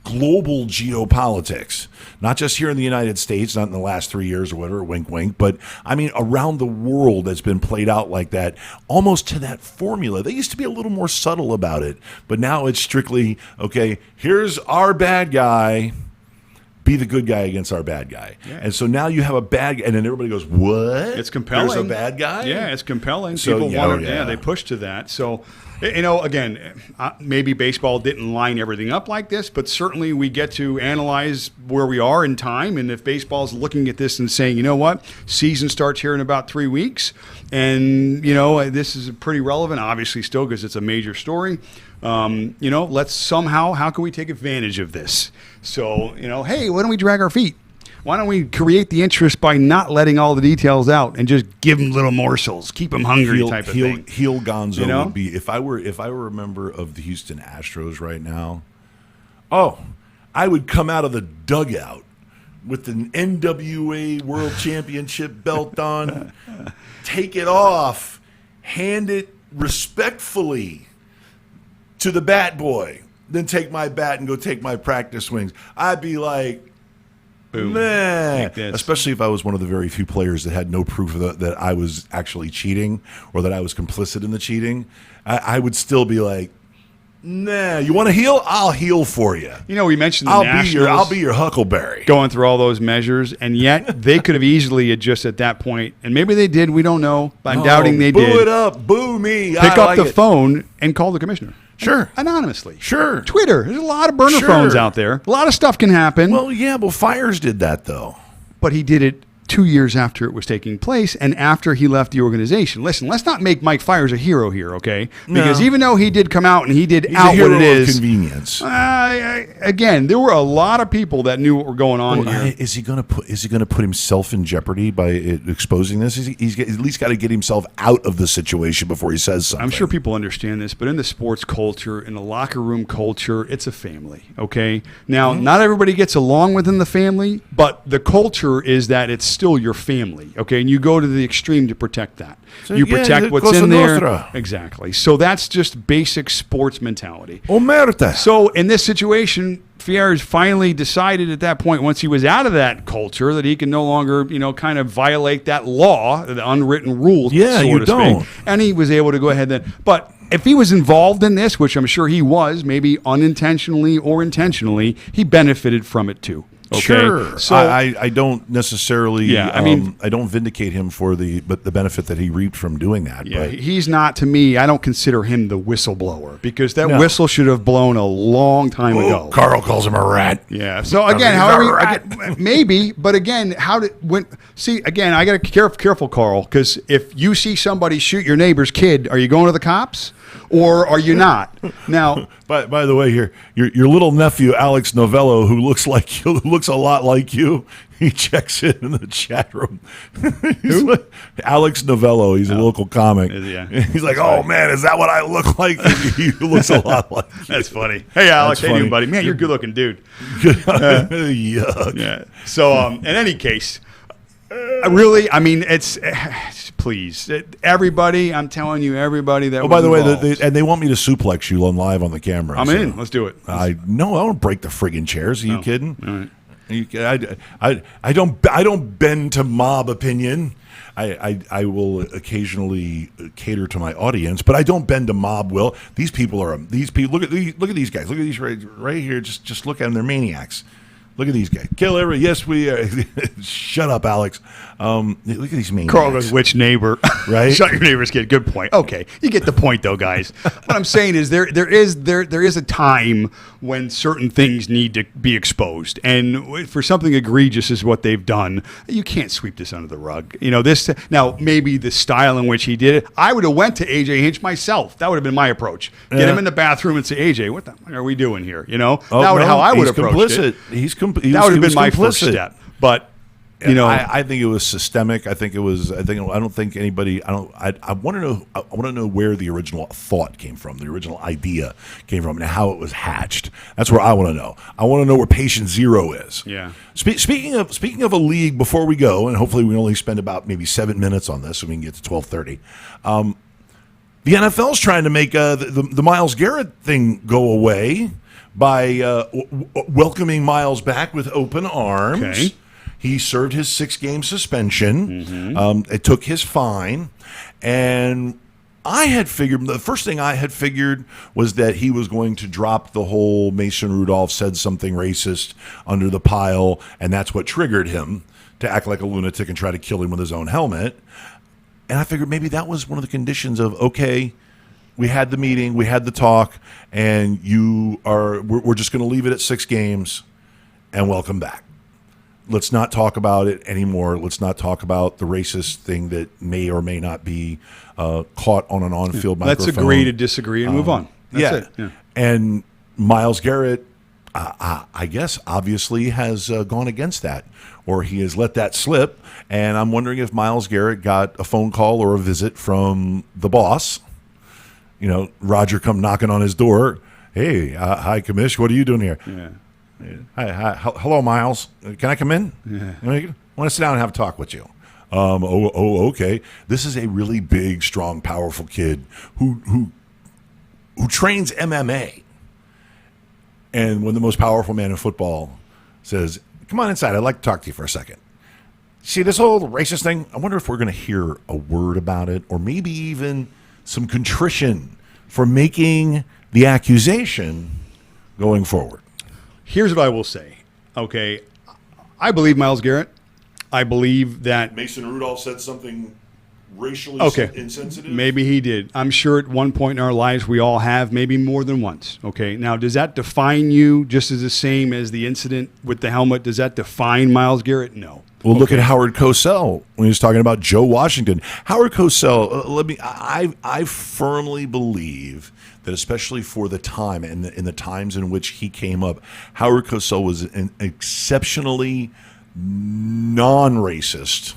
global geopolitics, not just here in the United States, not in the last 3 years or whatever, wink, wink, but I mean, around the world that's been played out like that, almost to that formula. They used to be a little more subtle about it, but now it's strictly, okay, here's our bad guy, be the good guy against our bad guy. Yeah. And so now you have a bad guy, and then everybody goes, what? It's compelling. There's a bad guy? Yeah, it's compelling. So, people want to, they push to that. So, again, maybe baseball didn't line everything up like this, but certainly we get to analyze where we are in time. And if baseball's looking at this and saying, you know what, season starts here in about 3 weeks, and, this is pretty relevant, obviously still because it's a major story. Let's somehow, how can we take advantage of this? So, hey, why don't we drag our feet? Why don't we create the interest by not letting all the details out and just give them little morsels, keep them hungry type of thing? Heel Gonzo would be, if I were a member of the Houston Astros right now, I would come out of the dugout with an NWA World Championship belt on, take it off, hand it respectfully to the bat boy, then take my bat and go take my practice swings. I'd be like, boom. Man, especially if I was one of the very few players that had no proof that I was actually cheating or that I was complicit in the cheating. I would still be like, nah, you want to heal? I'll heal for you. We mentioned the Nationals. I'll be your Huckleberry. Going through all those measures, and yet they could have easily just at that point, and maybe they did, we don't know, but I'm doubting they did. Boo it up, boo me. Pick up the phone and call the commissioner. Sure. Anonymously. Sure. Twitter. There's a lot of burner phones out there. A lot of stuff can happen. Well, yeah, Fires did that, though. But he did it 2 years after it was taking place and after he left the organization. Listen, let's not make Mike Fiers a hero here, okay? Because even though he did come out and he did out what it is, convenience. Again, there were a lot of people that knew what were going on here. Is he going to put himself in jeopardy by exposing this? He's at least got to get himself out of the situation before he says something. I'm sure people understand this, but in the sports culture, in the locker room culture, it's a family, okay? Now, not everybody gets along within the family, but the culture is that it's still your family, okay? And you go to the extreme to protect that. So, you protect what's in there. Nostra. Exactly. So that's just basic sports mentality. Omerta. So in this situation, Fiers finally decided at that point, once he was out of that culture, that he can no longer, kind of violate that law, the unwritten rules, so to speak. And he was able to go ahead then. But if he was involved in this, which I'm sure he was, maybe unintentionally or intentionally, he benefited from it too. Okay. Sure. So I don't necessarily. I don't vindicate him for the benefit that he reaped from doing that. Yeah, but he's not, to me. I don't consider him the whistleblower because that whistle should have blown a long time ago. Carl calls him a rat. Yeah. So again, maybe, but again, I got to be careful, Carl, because if you see somebody shoot your neighbor's kid, are you going to the cops? Or are you not? Now, by the way, here your little nephew Alex Novello, who looks a lot like you, he checks in the chat room. Alex Novello, he's a local comic. He's like, "Oh man, is that what I look like?" He looks a lot like you. That's funny. Hey Alex, how you doing, buddy? Man, you're a good-looking dude. Yuck. Yeah. So, in any case. Really, I mean, it's please, everybody. I'm telling you, everybody that. Oh, by the way, they want me to suplex you on live on the camera. I'm in. Let's do it. I don't break the friggin' chairs. Are you kidding? All right. I don't bend to mob opinion. I will occasionally cater to my audience, but I don't bend to mob will. These people. Look at these guys. Look at these right here. Just look at them. They're maniacs. Look at these guys. Kill every. Yes, we are. Shut up, Alex. Look at these maniacs. Carl goes, which neighbor? Right? Shut your neighbor's kid. Good point. Okay, you get the point, though, guys. What I'm saying is there is a time when certain things need to be exposed, and for something egregious as what they've done, you can't sweep this under the rug. This now maybe the style in which he did it. I would have went to AJ Hinch myself. That would have been my approach. Get him in the bathroom and say, AJ, what the fuck are we doing here? How I would approach it. That would have been my first step, but I think it was systemic. I don't think anybody. I want to know. I want to know where the original thought came from, the original idea came from, and how it was hatched. That's where I want to know. I want to know where patient zero is. Yeah. Speaking of a league, before we go, and hopefully we only spend about maybe 7 minutes on this, so we can get to 12:30. The NFL's trying to make the Myles Garrett thing go away by welcoming Myles back with open arms. Okay. He served his 6-game suspension. It took his fine. And I had figured, the first thing I had figured was that he was going to drop the whole Mason Rudolph said something racist under the pile, and that's what triggered him to act like a lunatic and try to kill him with his own helmet. And I figured maybe that was one of the conditions of, okay, we had the meeting, we had the talk, and we're just going to leave it at 6 games and welcome back. Let's not talk about it anymore. Let's not talk about the racist thing that may or may not be caught on an on-field microphone. Let's agree to disagree and move on. That's it. Yeah. And Myles Garrett, I guess, obviously has gone against that, or he has let that slip. And I'm wondering if Myles Garrett got a phone call or a visit from the boss. Roger come knocking on his door. Hey, hi, Commish. What are you doing here? Yeah. Hi, hello, Myles. Can I come in? Yeah. I want to sit down and have a talk with you. Okay. This is a really big, strong, powerful kid who trains MMA. And when the most powerful man in football says, "Come on inside, I'd like to talk to you for a second." See, this whole racist thing, I wonder if we're going to hear a word about it, or maybe even some contrition for making the accusation going forward. Here's what I will say. Okay, I believe Myles Garrett. I believe that Mason Rudolph said something racially insensitive. Maybe he did. I'm sure at one point in our lives we all have, maybe more than once. Okay, now does that define you just as the same as the incident with the helmet? Does that define Myles Garrett? No. Well, look at Howard Cosell when he was talking about Joe Washington. Howard Cosell, I firmly believe that, especially for the time and in the times in which he came up, Howard Cosell was an exceptionally non-racist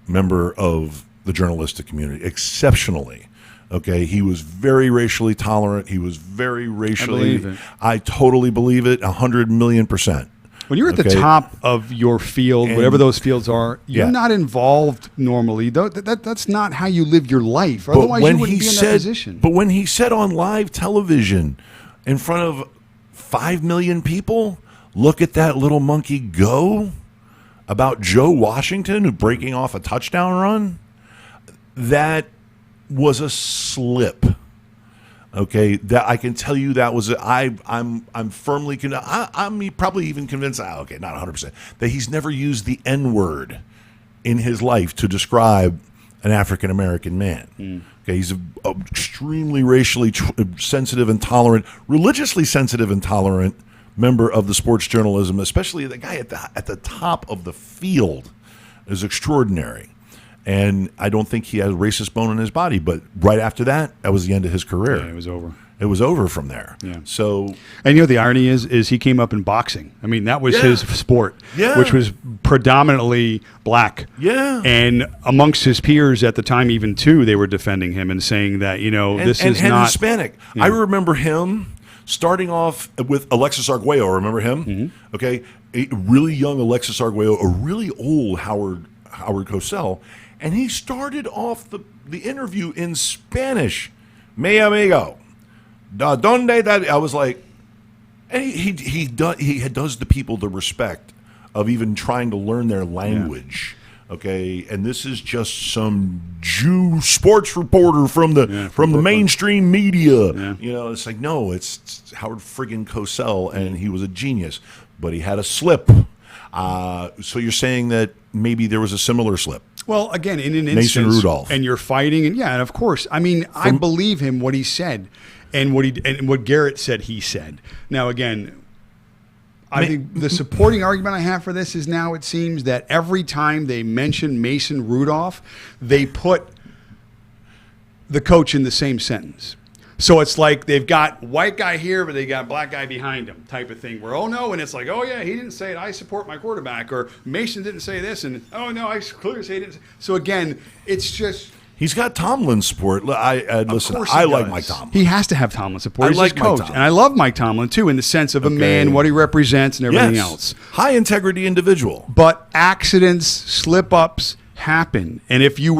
member of the journalistic community. Exceptionally. Okay, he was very racially tolerant. He was very racially. I believe it. I totally believe it, 100,000,000%. When you're at the top of your field, whatever those fields are, you're not involved normally. That's not how you live your life. Otherwise, you wouldn't be in that position. But when he said on live television in front of 5 million people, look at that little monkey go, about Joe Washington who breaking off a touchdown run, that was a slip. Okay, that I can tell you that was I'm firmly I'm probably even convinced. Okay, not 100% that he's never used the N-word in his life to describe an African American man. Okay, he's an extremely racially sensitive and tolerant, religiously sensitive and tolerant member of the sports journalism, especially the guy at the top of the field is extraordinary. And I don't think he has a racist bone in his body. But right after that was the end of his career. Yeah, it was over. It was over from there. Yeah. So, and the irony is he came up in boxing. I mean, that was his sport, yeah, which was predominantly black. Yeah. And amongst his peers at the time, even too, they were defending him and saying that this is not Hispanic. Yeah. I remember him starting off with Alexis Arguello. Remember him? Mm-hmm. Okay, a really young Alexis Arguello, a really old Howard Cosell. And he started off the interview in Spanish. Mi amigo, da donde that? I was like, and he does the people the respect of even trying to learn their language. Yeah. Okay, and this is just some Jew sports reporter from the mainstream media. Yeah. It's like, no, it's Howard friggin' Cosell, and he was a genius, but he had a slip. So you're saying that maybe there was a similar slip? Well, again, in an Mason instance, Rudolph, and you're fighting, and of course. I mean, I believe him what he said, and what Garrett said he said. Now, again, I think the supporting argument I have for this is now it seems that every time they mention Mason Rudolph, they put the coach in the same sentence. So it's like they've got white guy here, but they got black guy behind him type of thing where, oh, no, and it's like, oh, yeah, he didn't say it. I support my quarterback. Or Mason didn't say this. And, oh, no, I clearly say he didn't. So, again, it's just. He's got Tomlin's support. Listen, I like Mike Tomlin. He has to have Tomlin's support. He's like his coach. And I love Mike Tomlin, too, in the sense of a man, what he represents and everything else. High integrity individual. But accidents, slip-ups happen. And if they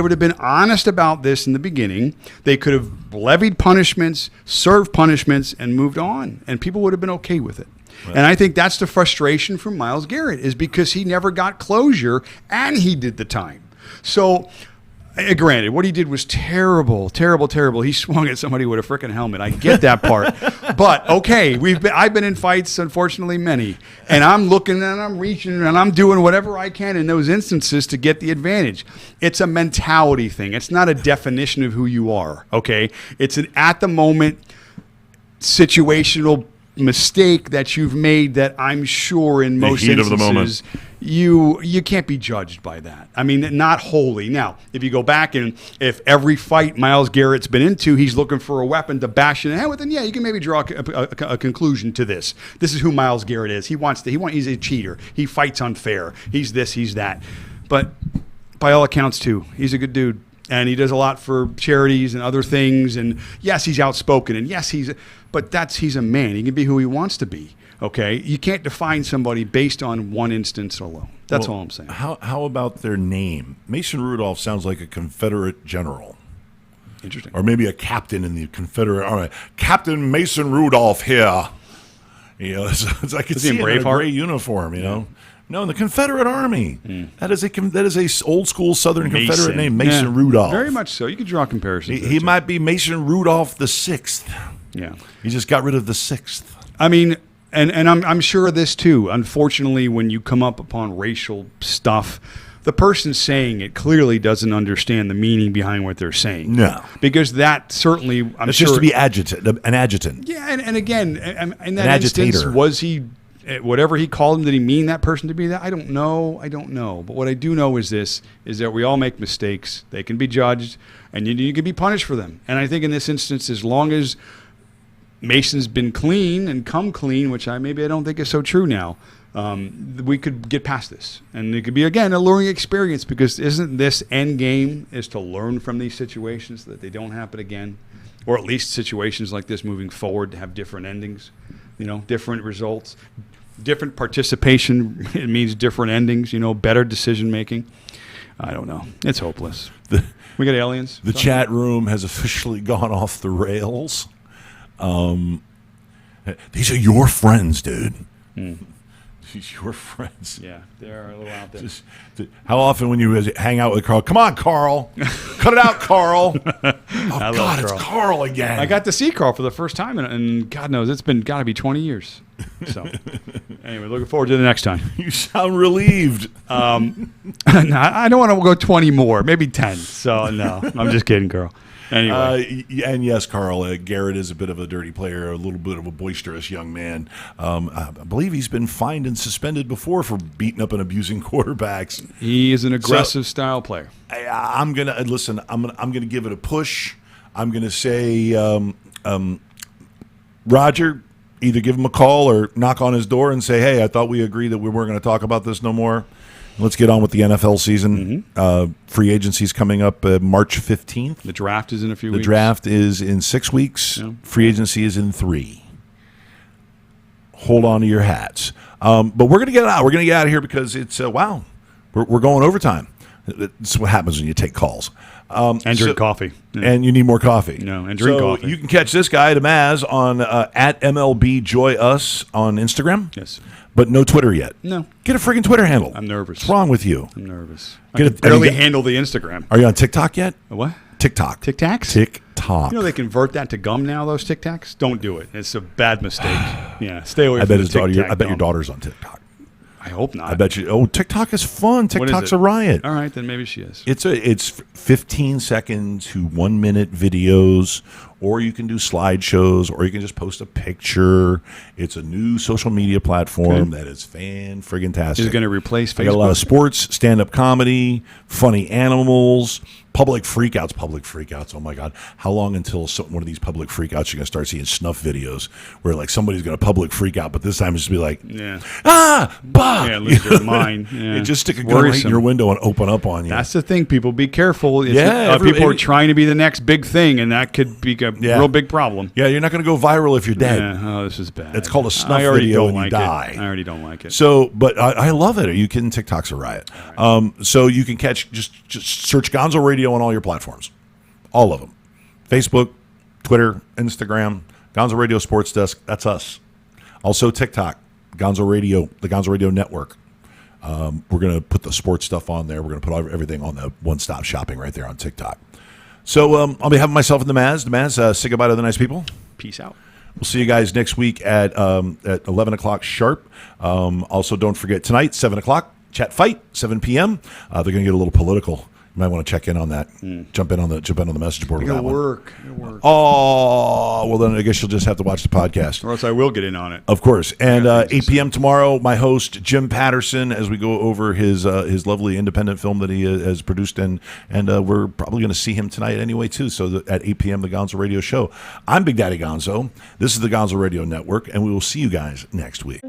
would have been honest about this in the beginning, they could have levied punishments, served punishments, and moved on. And people would have been okay with it. Right. And I think that's the frustration from Myles Garrett, is because he never got closure and he did the time. So, granted, what he did was terrible, terrible, terrible. He swung at somebody with a freaking helmet. I get that part. But, okay, I've been in fights, unfortunately, many. And I'm looking and I'm reaching and I'm doing whatever I can in those instances to get the advantage. It's a mentality thing. It's not a definition of who you are, okay? It's an at-the-moment situational mistake that you've made that I'm sure in most instances of the moment. You can't be judged by that. I mean, not wholly. Now, if you go back and if every fight Myles Garrett's been into, he's looking for a weapon to bash in the head with, then you can maybe draw a conclusion to this. This is who Myles Garrett is. He's a cheater. He fights unfair. He's this, he's that. But by all accounts, too, he's a good dude. And he does a lot for charities and other things. And yes, he's outspoken. And yes, he's a man. He can be who he wants to be. Okay, you can't define somebody based on one instance alone. That's all I'm saying. How about their name? Mason Rudolph sounds like a Confederate general. Interesting. Or maybe a captain in the Confederate Army. Captain Mason Rudolph here. It's like it's in a gray uniform. No, in the Confederate Army. That is a old school Southern Confederate name, Mason Rudolph. Very much so. You could draw comparisons. He might be Mason Rudolph the Sixth. Yeah, he just got rid of the sixth. I mean, and I'm sure of this too. Unfortunately, when you come up upon racial stuff, the person saying it clearly doesn't understand the meaning behind what they're saying. No, because that certainly it's just to be an adjutant. Yeah, and again, in that instance, was he whatever he called him, did he mean that person to be that? I don't know. But what I do know is that we all make mistakes. They can be judged, and you can be punished for them. And I think in this instance, as long as Mason's been clean and come clean, which I don't think is so true now, we could get past this. And it could be, again, a learning experience, because isn't this end game is to learn from these situations so that they don't happen again? Or at least situations like this moving forward to have different endings, different results, different participation. It means different endings, better decision making. I don't know. It's hopeless. We got aliens. The chat room has officially gone off the rails. These are your friends, dude. These are your friends. Yeah, they're a little out there. How often when you hang out with Carl, come on, Carl. Cut it out, Carl. Oh, God, it's Carl again. I got to see Carl for the first time, and God knows it's been got to be 20 years. So, anyway, looking forward to the next time. You sound relieved. I don't want to go 20 more, maybe 10. So, no, I'm just kidding, Carl. Anyway. And yes, Carl, Garrett is a bit of a dirty player, a little bit of a boisterous young man. I believe he's been fined and suspended before for beating up and abusing quarterbacks. He is an aggressive style player. I'm gonna listen. I'm gonna give it a push. I'm gonna say, Roger, either give him a call or knock on his door and say, "Hey, I thought we agreed that we weren't going to talk about this no more. Let's get on with the NFL season." Free agency is coming up March 15th. The draft is in a few weeks. The draft is in 6 weeks. Yeah. Free agency is in 3. Hold on to your hats. But we're going to get out. We're going to get out of here because it's, wow, we're going overtime. That's what happens when you take calls. And drink coffee. Yeah. And you need more coffee. No, and drink coffee. You can catch this guy, Damaz, on at MLB Joy Us on Instagram. Yes. But no Twitter yet. No. Get a freaking Twitter handle. I'm nervous. What's wrong with you? I'm nervous. I can barely handle the Instagram. Are you on TikTok yet? What? TikTok. Tic Tacs? TikTok. They convert that to gum now, those Tic Tacs? Don't do it. It's a bad mistake. Yeah, stay away from the Tic Tac. I bet your daughter's on TikTok. I hope not. I bet you. Oh, TikTok is fun. TikTok's a riot. All right, then maybe she is. It's 15 second to 1 minute videos, or you can do slideshows, or you can just post a picture. It's a new social media platform that is fan-friggin-tastic. Is it going to replace Facebook? I got a lot of sports, stand-up comedy, funny animals, public freakouts. Oh my God! How long until one of these public freakouts you're going to start seeing snuff videos where like somebody's going to public freak out, but this time it's just be like, lose your mind. Yeah. It just stick a gun right in your window and open up on you. That's the thing. People, be careful. People are trying to be the next big thing, and that could be a real big problem. Yeah, you're not going to go viral if you're dead. Yeah. Oh, this is bad. It's called a snuff video and you die. I already don't like it. So, but I love it. Are you kidding? TikTok's a riot. Right. So you can catch, just search Gonzo Radio on all your platforms. All of them. Facebook, Twitter, Instagram, Gonzo Radio Sports Desk. That's us. Also TikTok, Gonzo Radio, the Gonzo Radio Network. We're going to put the sports stuff on there. We're going to put everything on the one-stop shopping right there on TikTok. So on behalf of myself and Damaz, say goodbye to the nice people. Peace out. We'll see you guys next week at 11 o'clock sharp. Also, don't forget tonight, 7 o'clock, Chat Fight, 7 p.m. They're going to get a little political. You might want to check in on that. Jump in on the message board. It'll work. Oh, well, then I guess you'll just have to watch the podcast. Or else I will get in on it. Of course. And 8 p.m. tomorrow, my host, Jim Patterson, as we go over his lovely independent film that he has produced. And we're probably going to see him tonight anyway, too. So at 8 p.m., the Gonzo Radio Show. I'm Big Daddy Gonzo. This is the Gonzo Radio Network, and we will see you guys next week.